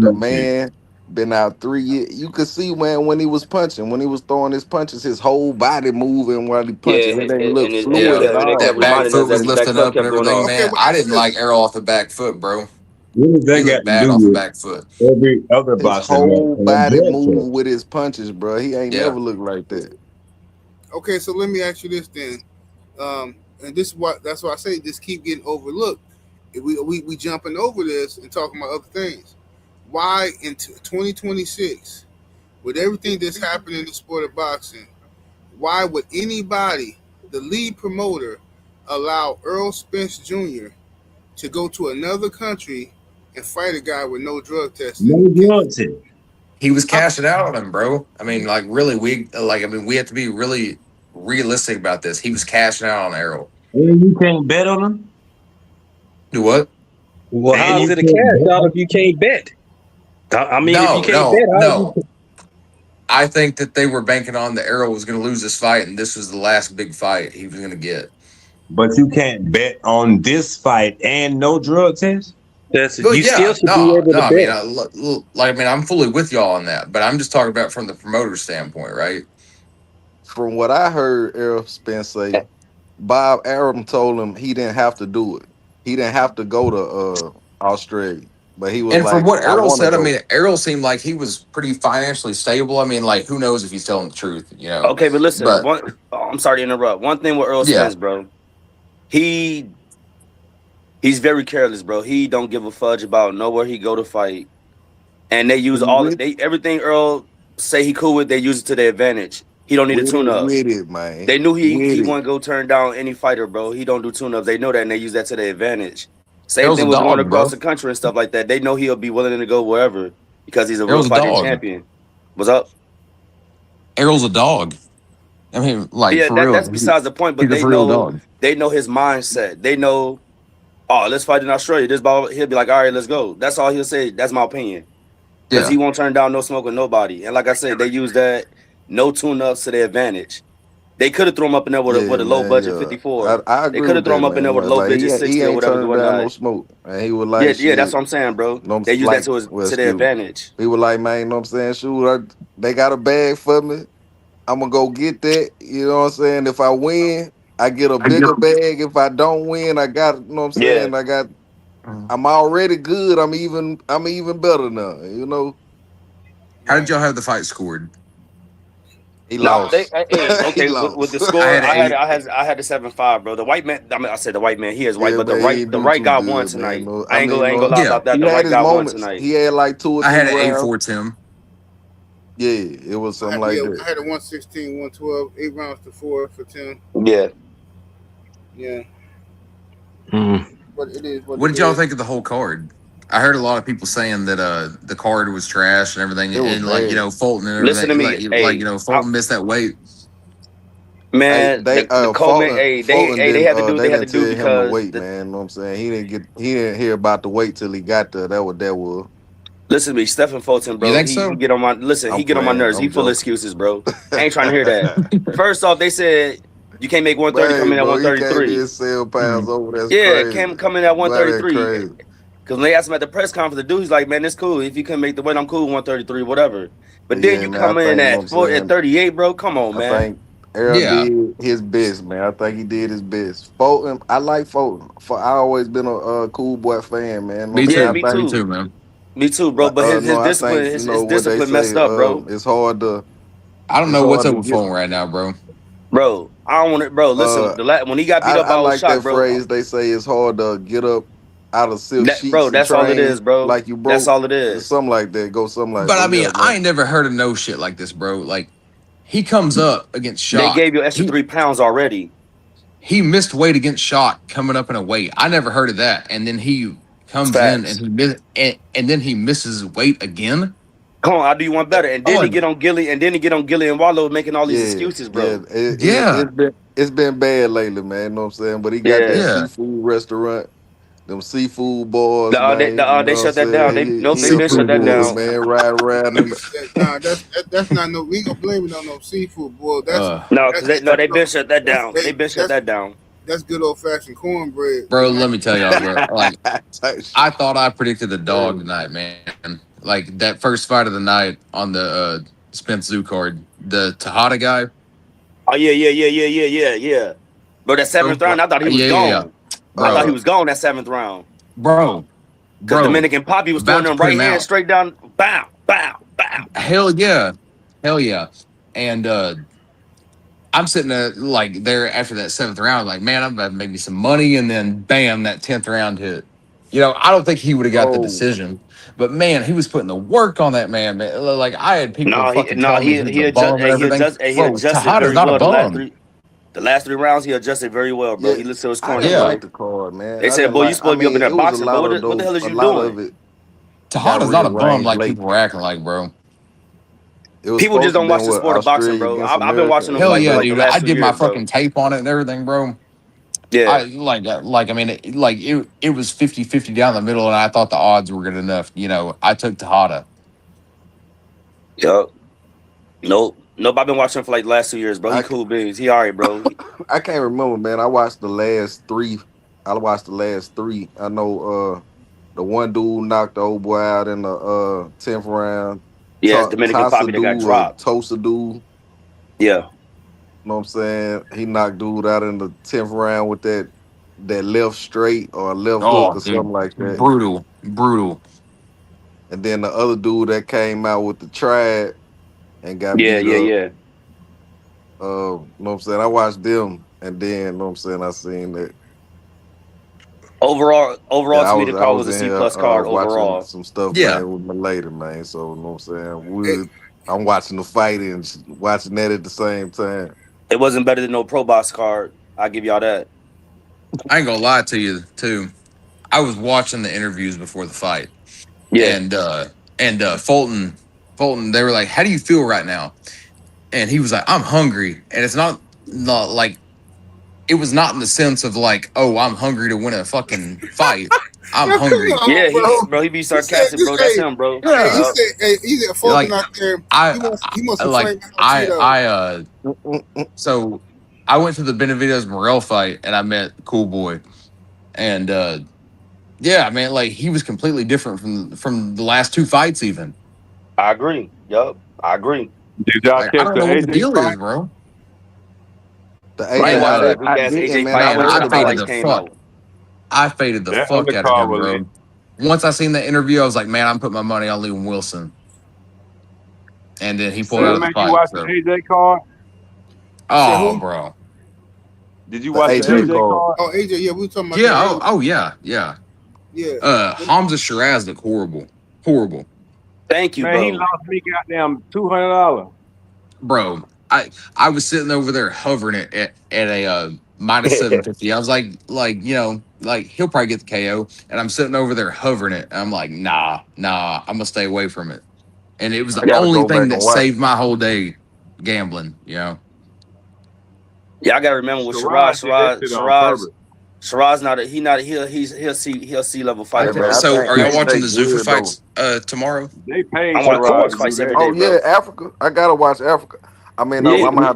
the man been out 3 years. You could see when he was punching, when he was throwing his punches, his whole body moving while he punches. It ain't look fluid at all.
That back foot was lifting up and everything, man. I didn't like Errol off the back foot, bro.
What does that got
bad
to do
off the
with
back foot?
Every other boxer?
His whole body move with his punches, bro. He ain't never looked like that.
Okay, so let me ask you this then, and that's why I say this keep getting overlooked. We jumping over this and talking about other things. Why in 2026, with everything that's happening in the sport of boxing, why would anybody, the lead promoter, allow Errol Spence Jr. to go to another country and fight a guy with no drug testing?
No drug testing.
He was cashing out on him, bro. I mean, like, really, we have to be really realistic about this. He was cashing out on Errol.
And you can't bet on him?
Do what?
Well, how is it a cash out if you can't bet? I mean, if you can't bet,
no. I think that they were banking on that Errol was going to lose this fight, and this was the last big fight he was going to get.
But you can't bet on this fight and no drug test?
Still should be able to bet. I'm fully with y'all on that, but I'm just talking about from the promoter standpoint, right?
From what I heard Errol Spence say, Bob Arum told him he didn't have to do it. He didn't have to go to Australia. But he was
from what Errol said, Errol seemed like he was pretty financially stable. I mean, like, who knows if he's telling the truth, you know?
Okay, but listen, I'm sorry to interrupt. One thing with Errol Spence, bro, he's very careless, bro. He don't give a fudge about nowhere he go to fight. And they use everything Errol say he cool with, they use it to their advantage. He don't need a tune-up. They knew he wouldn't go turn down any fighter, bro. He don't do tune-ups. They know that, and they use that to their advantage. Same thing with going across the country and stuff like that. They know he'll be willing to go wherever because he's a real fighting champion. What's up?
Errol's a dog. I mean, like,
yeah, that's besides the point. But they know his mindset. They know, let's fight in Australia. He'll be like, all right, let's go. That's all he'll say. That's my opinion. Because he won't turn down no smoke with nobody. And like I said, they use that no tune-ups to their advantage. They could have thrown him up in there with a low budget 54.
I agree.
They could have thrown him up in there with a low budget 60 or whatever.
No smoke. And he was like,
yeah, that's what I'm saying, bro. They use that to their advantage.
He was like, man, you know what I'm saying? Shoot, they got a bag for me. I'm gonna go get that. You know what I'm saying? If I win, I get a bigger bag. If I don't win, I got, you know what I'm saying? I'm already good. I'm even better now, you know.
How did y'all have the fight scored?
He lost.
With the score, I had the 7-5, bro. The white man, I said the white man, he is white, but the right guy won tonight. I ain't gonna lie about that. The right guy won tonight.
He had like 2 or 3
I had an
rounds.
8-4 Tim.
Yeah, it was something like that.
I had a 116, 112, 8 rounds to 4 for Tim.
Yeah.
Yeah. But it is
what did y'all think of the whole card? I heard a lot of people saying that the card was trash and everything, and like, you know, Fulton and everything.
Listen to me.
Fulton missed that weight.
Man, the co-main,
Fulton,
hey,
Fulton
they
didn't
had to do what they had to
didn't
do
tell him to
because
wait, man. You know what I'm saying? He didn't hear about the wait till he got there. That what that was.
listen to me, Stephen Fulton,
You
bro.
think
He
so?
get on my listen.
I'm
He get on my
playing.
nerves. He
I'm
full of
joking.
excuses, bro. I ain't trying to hear that. First off, they said you can't make 130
Hey,
come in at
bro, he came
133.
in 7 pounds
Mhm.
over. That's
Yeah,
crazy.
came come in at
Boy, that
133.
crazy.
Because when they asked him at the press conference, the dude, he's like, man, it's cool. If you couldn't make the weight, I'm cool with 133, whatever. But then
Yeah,
you
man. I
come in
think, you know what
at
I'm
4 at
saying?
38, bro. Come on,
I
man.
think Errol
Yeah.
did his best, man. I think he did his best. Fulton, I like Fulton. I always been a cool boy fan, man. You know what
Me
I'm saying?
Yeah,
I
too.
me
think
Me
too.
too, man.
Me too, bro. But his
no, I
discipline,
think you
his
know what they
discipline
say.
messed up, bro.
I don't
It's
know what's
hard to
up with
get.
Fulton right now, bro.
Bro, I don't want it, bro. Listen,
Uh,
when he got beat up,
I
I was
like
shocked,
that
bro.
phrase. They say it's hard to get up out of silk sheets and
That's all it is,
train
bro.
like you
That's
broke.
all it is.
Something like that. Go something like.
But I
But
mean,
yeah,
I
man.
ain't never heard of no shit like this, bro. Like he comes up against
They
Shock.
gave you an extra 3 pounds already.
He missed weight against Shock coming up in a weight. I never heard of that. And then he comes in and
Facts.
and then he misses weight again.
Come on, I'll do you one better. And then he
On
get on Gilly, and Wallow making all these
Yeah,
excuses,
yeah.
bro.
yeah,
It's been bad lately, man. You know what I'm saying? But he got that
Yeah.
yeah.
seafood restaurant. Them seafood boys, man. You
They
know what I'm
shut that down.
saying?
They
He a
been shut
Seafood
that
pretty good,
boys.
down.
man. Ride around them.
That's not no. We gonna blame it on no seafood, boy.
Uh
No,
That's
because they been shut that down. They been shut
that's
that down.
that's good old fashioned cornbread.
bro, let me tell y'all, bro. Like
Type shit.
I thought I predicted the dog
Crazy.
tonight, man. Like that first fight of the night on the Spence Zoo card, the Tejada guy.
Oh yeah. Bro, that seventh round, I thought he was
Yeah.
gone. I thought he
Bro,
was gone that seventh round.
bro,
Because Dominican Poppy was throwing
about to
them
put
right
him
hand
out.
straight down. Bow, bow, bow.
Hell yeah. And I'm sitting there after that seventh round, like, man, I'm about to make me some money, and then bam, that 10th round hit. You know, I don't think he would have got the
Oh,
decision, but man, he was putting the work on that man. Like I had people
No,
fucking telling me he was a bum and everything.
he
Bro,
adjusted
Tejada's
very
not a
well
bum.
the last three rounds he adjusted very well, bro.
yeah.
He listened to his
I
corner,
didn't
Yeah.
like
bro.
the card, man.
They
I
said,
didn't
boy, you
like. I
supposed to be up in
mean,
there
it was a
boxing, bro.
lot of
What the
those.
hell is
A
you
lot of
doing?
it got
Tejada's not a bum
rearranged
like
late.
people were acting like, bro.
It was
People just
supposed to
don't
be
watch the
what
sport of boxing,
Australia
bro.
against
I've been
America.
watching them
Hell
fight for
yeah,
like the
dude. I
last 2
did my
years, bro.
fucking tape on it and everything, bro.
Yeah.
I mean, it was 50-50 down the middle, and I thought the odds were good enough. You know, I took Tejada.
Yup. Nope. I've been watching him for like the last 2 years, bro. He
I
cool beans. He all right, bro.
I can't remember, man. I watched the last three. I know the one dude knocked the old boy out in the 10th round.
Yeah, it's Dominican Poppy that got dropped.
Tosa dude.
Yeah.
You know what I'm saying? He knocked dude out in the 10th round with that left straight or left hook
Oh,
or
dude,
something like that.
brutal.
And then the other dude that came out with the triad and got
Yeah.
beat up. You know what I'm saying? I watched them and then, you know what I'm saying, I seen that.
Overall,
Yeah,
to me, the
I
card
was
was a
in
C
here
plus card
watching
overall.
some stuff,
Yeah.
man, with my lady, man. So, you know what I'm saying? I'm watching the fight and watching that at the same time.
It wasn't better than no pro box card. I'll give y'all that.
I ain't gonna lie to you, too. I was watching the interviews before the fight,
Yeah.
and Fulton, they were like, "How do you feel right now?" And he was like, "I'm hungry," and it's not like it was not in the sense of like, "Oh, I'm hungry to win a fucking fight." I'm
Now, come
hungry.
on,
Yeah,
bro.
he be sarcastic, bro. That's him, bro.
Hey,
Yup.
he said Fulton
Like
out there. He must have
like
framed Cheetos.
so I went to the Benavidez Morel fight and I met Cool Boy, and yeah, man, like he was completely different from the last two fights. Even
I agree. Yup. I agree.
Did y'all
like I
catch
don't
the
know what the
AJ
deal is,
fight?
bro.
The
I ain't
AJ,
watched that
Man,
weak ass AJ
man.
fight
I
until
heard
the
I faded
about
highlights
the
came
fuck.
out.
I faded the
That
fuck out of
undercard
him,
was
bro.
lit.
Once I seen that interview, I was like, man, I'm putting my money on Liam Wilson, and then he pulled out
Did
of the
make you
fight.
watch the
So,
AJ card?
Said
oh,
who?
bro,
Did you
the
watch the
AJ
AJ
card.
card?
Oh, AJ. Yeah, we were talking about
yeah,
that.
oh yeah.
Yeah.
Hamza Shiraz looked horrible,
Thank you,
Man, he
bro.
lost me goddamn $200.
bro. I was sitting over there hovering it at a minus 750. I was like like he'll probably get the KO, and I'm sitting over there hovering it. And I'm like, nah, I'm gonna stay away from it. And it was
I
the
gotta
only
go back
thing
and
that
watch.
saved my whole day gambling. You know,
Yeah, I gotta remember with Shiraz he'll see level fighter,
Hey, man,
bro.
I
So,
think
are y'all watching
AJ
the Zuffa
good though.
fights tomorrow?
They paid
I'm watching
Shiraz to
fights
do
every
that.
day,
Oh
bro.
yeah, Africa. I gotta watch Africa. I mean,
Yeah,
I'm gonna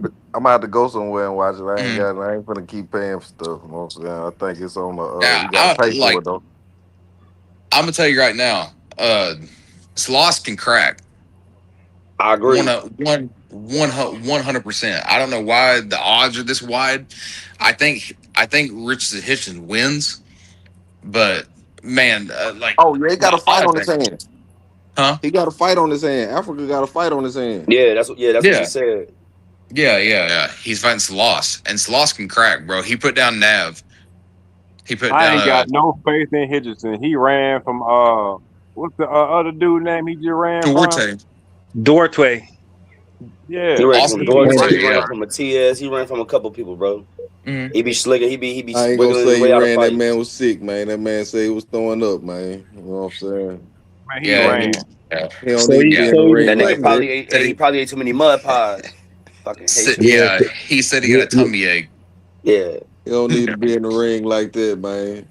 have to go somewhere and watch it. I ain't
Mm.
got. I ain't gonna keep paying for stuff. You know what I'm saying? I think it's on the.
Now,
You gotta pay for it though.
I'm gonna tell you right now, Sloss can crack.
I agree.
100%. I don't know why the odds are this wide. I think Rich Hitchens wins, but man,
Oh yeah, he got a
the
fight
odds,
on his hand.
huh?
He got a fight on his hand. Africa got a fight on his hand.
Yeah, that's what he
Yeah,
said.
yeah. He's fighting Sloss, and Sloss can crack, bro. He put down Nav. He put
I ain't
down
got no faith in Hitchison. He ran from what's the other dude name he just ran from?
Duarte.
Duarte.
Yeah,
He ran
Austin
from
Duarte,
Duarte. He
yeah.
ran from Matias. He ran from a couple people, bro.
Mhm.
He be slicking. He be
I ain't gonna
wiggling his
say he
way out of
ran. That
fights.
man was sick, man. That man said he was throwing up, man. You know what I'm saying?
man, he
Yeah,
ran.
yeah.
He don't
So
need to
he
be in
so
the
he
ring
That nigga
like that.
probably ate too many mud pies. Fucking Haitian.
Yeah, he said he got a tummy ache.
Yeah.
He don't need to be in the ring like that, man.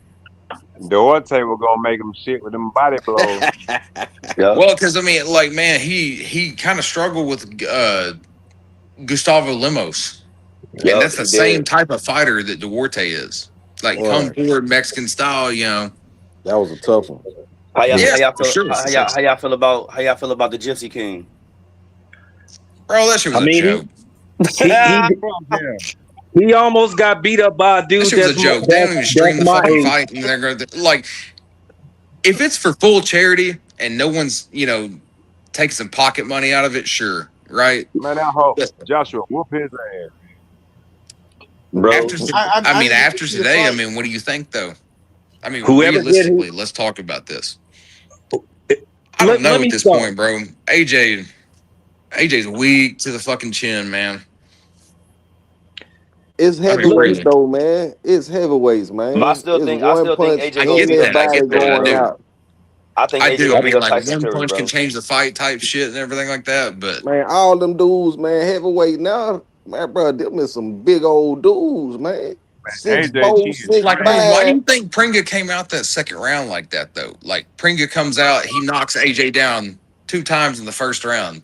Duarte was gonna make him shit with them body blows.
Yeah.
Well, because I mean, like, man, he kind of struggled with Gustavo Limos, and that's the
He
same
did.
type of fighter that Duarte is. Like, come
Right.
forward Mexican style, you know.
That was a tough one.
How y'all
Yeah, for
feel?
sure.
How y'all feel about the Gypsy King?
Bro, that shit was
I
a
mean,
joke.
he almost got beat up by a
That
dude
shit was a joke. They don't even stream the
my
fucking
age.
fight, and they're going to like, if it's for full charity and no one's, taking some pocket money out of it, sure, right?
Man, that hoe Joshua whoop his ass.
Bro,
After
didn't see the
today, I
fight.
mean, what do you think though? I mean,
Whoever did
realistically, let's talk about this. I don't know
let me
at this
start.
point, bro. AJ's weak to the fucking chin, man.
It's
I mean,
heavyweights
really.
though, man. It's heavyweights, man.
but I still think
punch
AJ
I
gonna
in
get
beat
their
up
that. I
body
get that. I
Tyson
going
Fury,
do.
bro.
out.
I think
I
AJ
do. I
gonna beat
mean,
up
like
Tyson
one
Fury,
punch
bro.
can change the fight type shit and everything like that. But
Man, all them dudes, man, heavyweight now, man, bro, them is some big old dudes, man.
AJ
6'4",
cheated.
like, I mean, why do
6'5".
you think Pringa came out that second round like that though? Like Pringa comes out, he knocks AJ down 2 times in the first round.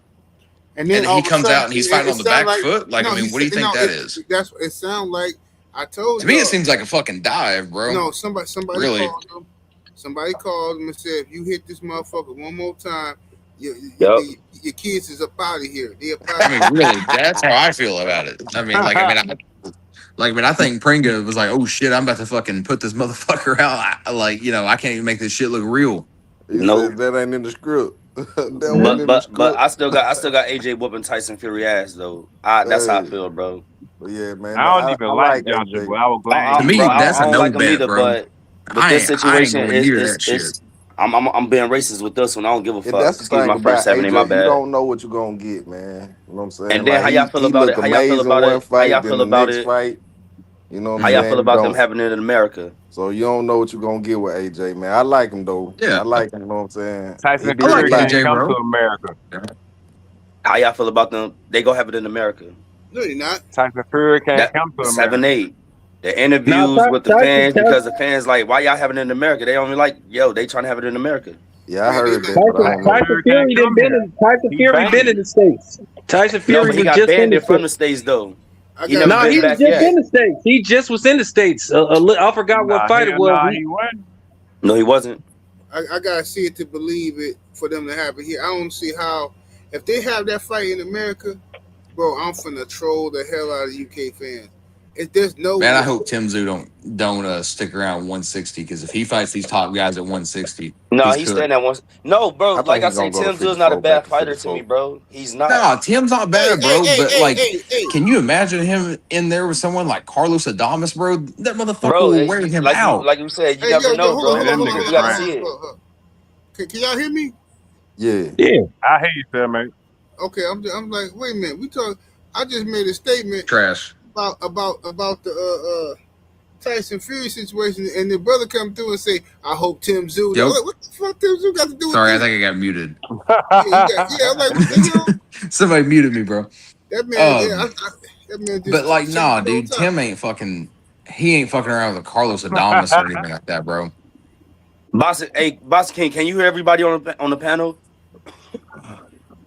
And then
And
all
he
of a
comes
sudden,
out and he's fighting on the
sound
back
like
foot. Like, I
he
mean, what do you
said,
think that is?
That's it. Sound like I told
To me, it
y'all.
seems like a fucking dive, bro.
No, somebody
Really?
called him. Somebody called him and said, if you hit this motherfucker one more time, your kids is up out of here. They up out
I
of
mean,
here.
really, that's how I feel about it. I mean, I think Pringa was like, "Oh shit, I'm about to fucking put this motherfucker out." I can't even make this shit look real.
He
Nope.
said that ain't in the script. That wasn't in the
But
script.
I still got AJ whooping Tyson Fury ass though. That's how I
Hey,
feel, bro.
but yeah, man.
I don't even
I
like
like
Joshua,
AJ.
but I was glad
To
he
me,
won.
that's
I
a
don't
no
like him
bet,
either,
bro.
but this
I ain't
situation
going near that
is
shit.
I'm being racist with this one. I don't give a
And
fuck.
that's the
Excuse
thing
my French
about
7, my
AJ. You
bad.
don't know what you're gonna get, man. You know what I'm saying?
And then
Like he
about
look
it? How y'all feel
amazing
about
one
it? How y'all
fight, then
feel
the
about
next
it?
fight. You know what
How
I'm
y'all
saying?
feel
He
about them
don't.
happening in America?
So you don't know what you're gonna get with AJ, man. I like him though.
Yeah,
I like him. You know what I'm saying? He
Tyson
I like
did
Fury
like.
can't
AJ,
come to
bro.
America.
How y'all feel about them? They go have it in America.
No, you're not.
Tyson Fury can't
That
come to
7-8. The
Now,
interviews with the fans
Tyson,
because the fans like, why y'all having it in America? They only like, they trying to have it in America.
Yeah, I
Man,
heard
they
that, but I don't know.
Fury can't come here. He
Been in
banned.
the States. Tyson
No,
Fury
but he
was
got
just in
banned
the
from the
States.
States though.
I
He
got.
never
No, he
been
was
back
just
yet.
in the States. He just was in the States. I forgot what fight it was.
He wasn't.
No, he wasn't.
I gotta see it to believe it for them to have it here. I don't see how if they have that fight in America, bro. I'm finna troll the hell out of UK fans. If there's no
Man, I
way,
hope Tszyu don't stick around 160 because if he fights these top guys at 160,
No,
he's
he's
cooked.
staying at one. No, bro.
I
Like
think
I
he's
say,
gonna go to
Tim Tszyu is not a
54, back
bad
to
fighter to me,
54.
bro. He's not.
No, Tim's not
hey,
bad, bro. But like,
hey.
can you imagine him in there with someone like Carlos Adames, bro? That motherfucker
Bro,
will wear him out.
like you said, you
Hey,
never
yo,
know,
hold
bro.
on,
Man, that nigga
You gotta
trash.
see it.
Can y'all hear me?
Yeah.
I hate you, Phil, mate.
Okay, I'm like, wait a minute. I just made a statement
Trash.
about the Tyson Fury situation, and the brother come through and say, "I hope Tim Tszyu."
Yo.
I'm like, what the fuck Tim Tszyu got to do with
Sorry, I
this?
think I got muted.
I'm like, what the hell?
Somebody muted me, bro.
That man, That man just
But like,
checked
nah,
the whole
dude,
time.
Tim ain't fucking. He ain't fucking around with a Carlos Adames or anything like that, bro.
Boss, hey, Boss King, can you hear everybody on the panel?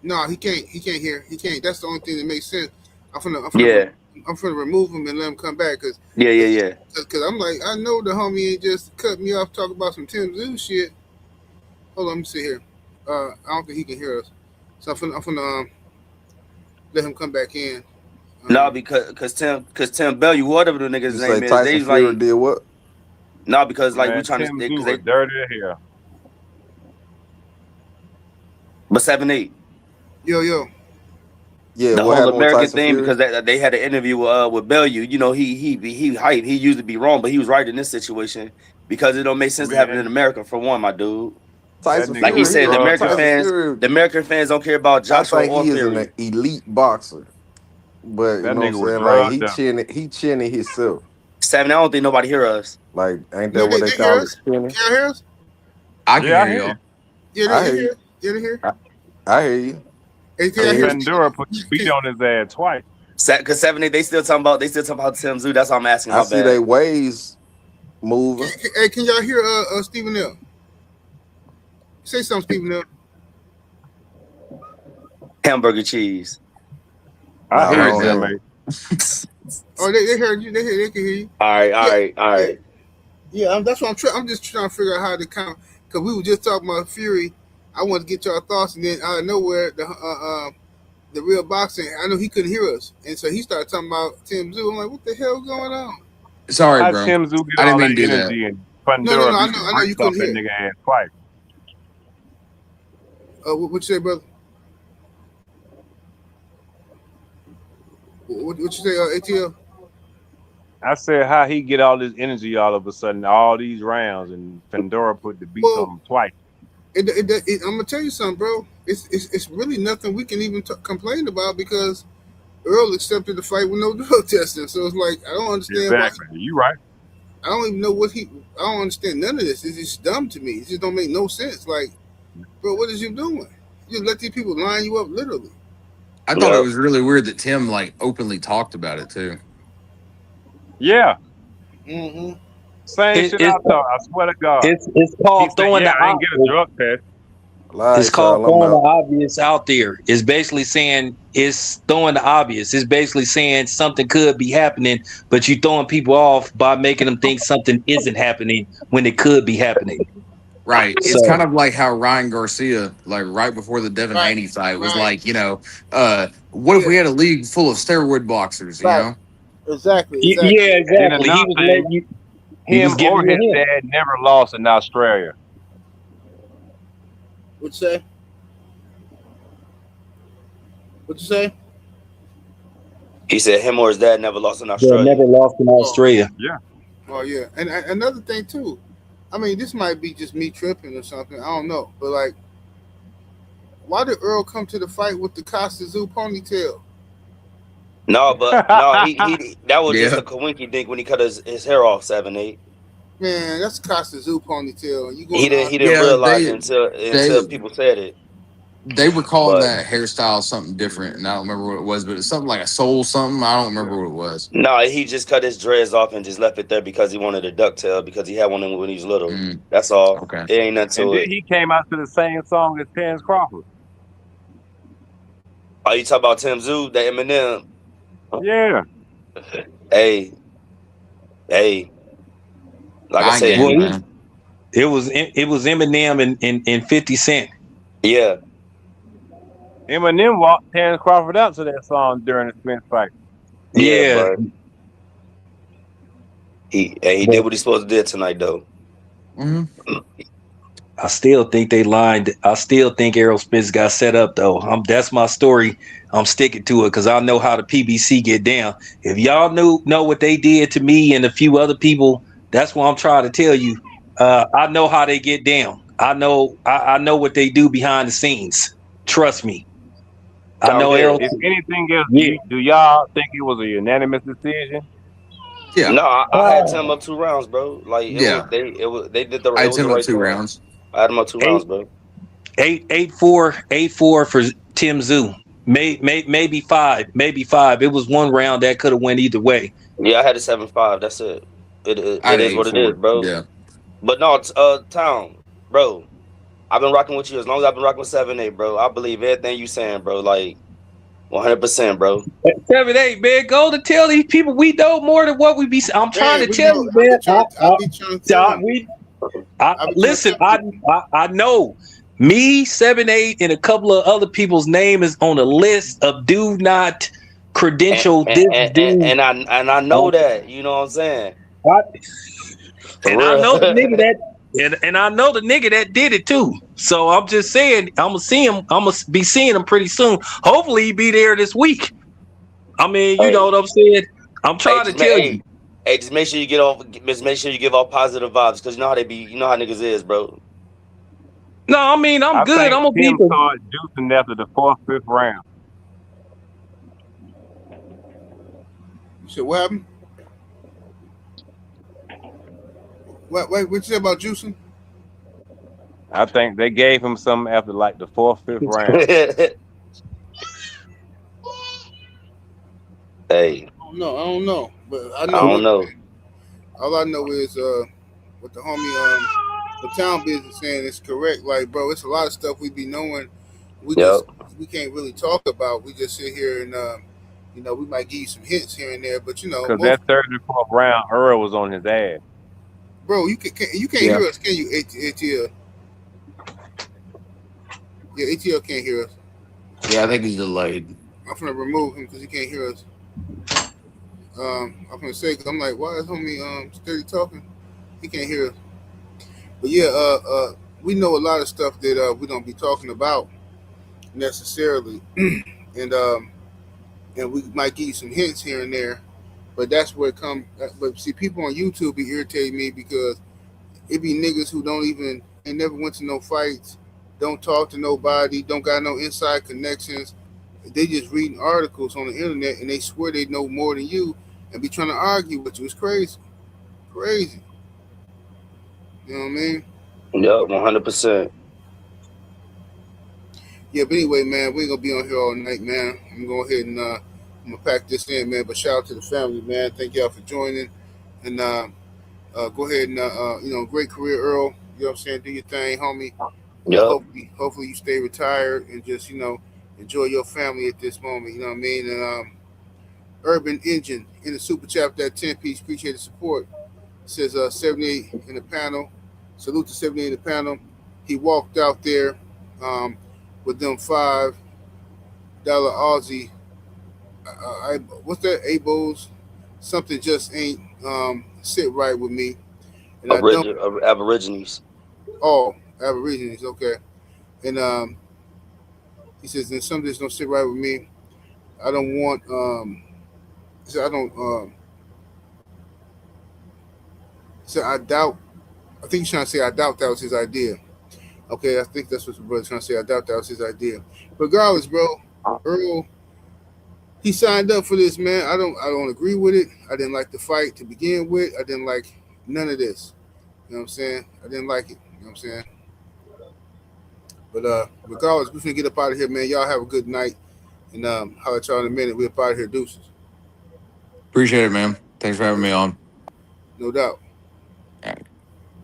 No, he can't. He can't hear. He can't. That's the only thing that makes sense. I'm finna remove him and let him come back because I'm like, I know the homie ain't just cut me off talking about some Tim Zoo shit. Hold on, let me see here. I don't think he can hear us, so I'm finna let him come back in.
No, because Tim Bell, whatever the nigga's
You
name
say
is,
Tyson
they
Fury
like
did what?
no, because like
Man,
we trying
Tim
to
Zoo
they
was dirty here.
but 7-8.
Yo,
Yeah,
The
what
whole
happened with
American
Tyson
thing
Fury?
because they had an interview with Bellew. You know, he hype. He used to be wrong, but he was right in this situation because it don't make sense to have it in
Man,
America for one, my dude.
that
Tyson
nigga
Like he
was
Fury,
said,
drugged up.
the American fans don't care about
I
Joshua
think
or
he is an
Fury.
elite boxer. But you
That
know what I'm
nigga was
saying? Like
drugged up.
he chinning himself.
7, I don't think nobody hear us.
Like, ain't
no,
that what
they
they
hear
call it?
us.
Chinning?
Can y'all hear us?
I can
Yeah, I
hear
hear
y'all.
you.
Yeah,
I
they
hear you.
hear. Yeah, they hear.
I hear you.
Hey, can
Cause
y'all
Yeah,
hear?
Pandora put the beat on his ass twice.
because 7-8, they still talking about Tim Zoo. That's why I'm asking.
I
My
see they
bad.
ways moving.
Hey, can y'all hear Stephen L? Say something, Stephen L.
Hamburger cheese.
I
Nah,
hear
we
All
you,
right,
don't
Tim.
then.
hear.
Oh, they heard you. They can hear you.
All right, all
Yeah,
right, all
yeah,
right.
yeah. That's what I'm trying. I'm just trying to figure out how to count because we were just talking about Fury. I want to get y'all thoughts, and then out of nowhere, the real boxing. I know he couldn't hear us, and so he started talking about Tim Zoo. I'm like, what the hell going on?
Sorry,
How
bro.
Tim Zoo get
I didn't
all
mean
that
to do that.
energy and
No.
Pandora beat the
I know you
brakes off
couldn't
that
hear.
nigga ass twice.
What you say, brother? What you say, ATL?
I said how he get all this energy all of a sudden, all these rounds, and Pandora put the beats on
Well,
him twice.
I'm gonna tell you something, bro. It's really nothing we can even complain about because Earl accepted the fight with no drug testing. So it's like I don't understand why.
Exactly. You right.
I don't even know what he. I don't understand none of this. It's just dumb to me. It just don't make no sense. Like, bro, what is you doing? You let these people line you up literally.
I thought it
Yep.
was really weird that Tim like openly talked about it too.
Yeah.
Mm-hmm.
Same
It,
shit I
it's
thought. I swear to God.
it's
He
called
said,
throwing
"Yeah,
the
I ain't get a drug test."
All right,
It's called
y'all. I'm
throwing the
out.
obvious out there. It's basically saying it's throwing the obvious. It's basically saying something could be happening, but you throwing people off by making them think something isn't happening when it could be happening.
Right. It's kind
So
of like how Ryan Garcia, like right before the Devin
Right.
Haney fight, was
Right.
like, what if we had a league full of steroid boxers, you
Right.
know?
Exactly.
yeah,
And then
exactly. He
another
was
thing,
letting you. He was
him or
giving you
his
a hint.
dad never lost in Australia.
What you say? What you say?
He said him or his dad never lost in
They
Australia.
never lost in Australia.
Yeah.
Oh yeah. And another thing too. I mean, this might be just me tripping or something. I don't know. But like, why did Earl come to the fight with the Costa Zoo ponytail?
No, but no, he that was just
Yeah.
a coinky dink when he cut his hair off 7-8.
Man, that's Costa Zoo ponytail. You
He
going to
didn't
Yeah,
realize it until
they
people said it.
they were calling
But
that hairstyle something different, and I don't remember what it was, but it's something like a soul something. I don't remember what it was.
no, he just cut his dreads off and just left it there because he wanted a ducktail because he had one when he was little.
Mm,
That's all.
okay.
It ain't nothing
And
to
then
it.
he came out to the same song as Terrence Crawford.
Are you talking about Tim Zoo, that Eminem?
Yeah.
Hey, like I
I ain't
said,
getting it,
Well,
man.
it was Eminem and 50 Cent.
yeah,
Eminem walked Terrence Crawford out to that song during the Spence fight.
yeah,
Yeah,
but he did what he's supposed to do tonight though.
hmm
I still think they lied. I still think Errol Spence got set up though. That's my story. I'm sticking to it because I know how the PBC get down. If y'all know what they did to me and a few other people, that's what I'm trying to tell you. I know how they get down. I know what they do behind the scenes. Trust me. I
Sound
know Errol.
good.
If anything else,
Yeah.
do y'all think it was a unanimous decision?
Yeah.
No, I had Tim up 2 rounds, bro. Like
Yeah.
they did
I
it
had
was the
Tim up
right
2
call.
rounds.
I had him up 2 rounds, bro.
8-4 for Tim Zoo. maybe five. It was one round that could have went either way.
Yeah, I had a 7-5. That's it. It
I had
is what it is,
8-4.
bro.
Yeah.
But no, Town, bro. I've been rocking with you as long as I've been rocking with 7-8, bro. I believe everything you saying, bro. Like 100%, bro.
7-8, man. Go to tell these people we know more than what we be. I'm trying to
we
tell
know.
you, man.
I be trying to tell you.
Listen, I know me, 7-8, and a couple of other people's name is on a list of do not credential this dude.
And I know that. You know what I'm saying?
And I know the nigga that, and I know the nigga that did it too. So I'm just saying, I'm gonna see him. I'm gonna be seeing him pretty soon. Hopefully, he be there this week. I mean, you know what I'm saying. I'm trying to tell you.
Hey, just make sure you give off positive vibes, because you know how they be. You know how niggas is, bro.
No, I mean I'm good. I'm gonna be.
Start juicing after the 4th, 5th round.
You said what happened? What you say about juicing?
I think they gave him something after like the 4th, 5th round.
Hey.
I don't know. But I
don't know.
All I know is what the homie the town business saying is correct. Like, bro, it's a lot of stuff we be knowing. We can't really talk about. We just sit here and you know, we might give you some hints here and there, but you know,
because that 3rd and 4th round, Earl was on his ass.
Bro, you can't hear us, can you? ATL. Yeah, ATL can't hear us.
Yeah, I think he's delayed.
I'm gonna remove him because he can't hear us. I'm gonna say, because I'm like, why is homie steady talking? He can't hear us. But yeah, we know a lot of stuff that we don't be talking about necessarily, and we might give you some hints here and there. But that's where it comes. But see, people on YouTube be irritating me because it be niggas who ain't never went to no fights, don't talk to nobody, don't got no inside connections. They just reading articles on the internet and they swear they know more than you and be trying to argue with you. It's crazy. Crazy. You know what I mean?
Yep, 100%.
Yeah, but anyway, man, we ain't gonna be on here all night, man. I'm gonna go ahead and I'm gonna pack this in, man. But shout out to the family, man. Thank y'all for joining. And go ahead and you know, great career, Earl. You know what I'm saying? Do your thing, homie.
Yep.
Hopefully you stay retired and just, you know, enjoy your family at this moment. You know what I mean? And Urban Engine in the super chat, that 10-piece. Appreciate the support. It says 78 in the panel. Salute to 78 in the panel. He walked out there with them $5 Aussie. What's that? Abos. Something just ain't sit right with me. And
Aborigines.
Oh, Aborigines. Okay. And he says, then something just don't sit right with me. I don't want. He said, I don't. He said, I doubt. I think he's trying to say, I doubt that was his idea. Okay, I think that's what the brother's trying to say. I doubt that was his idea. Regardless, bro, Earl, he signed up for this, man. I don't agree with it. I didn't like the fight to begin with. I didn't like none of this. You know what I'm saying? I didn't like it. You know what I'm saying? But regardless, we're gonna get up out of here, man. Y'all have a good night. And holler at y'all in a minute. We're up out of here. Deuces.
Appreciate it, man. Thanks for having me on.
No doubt.
All right.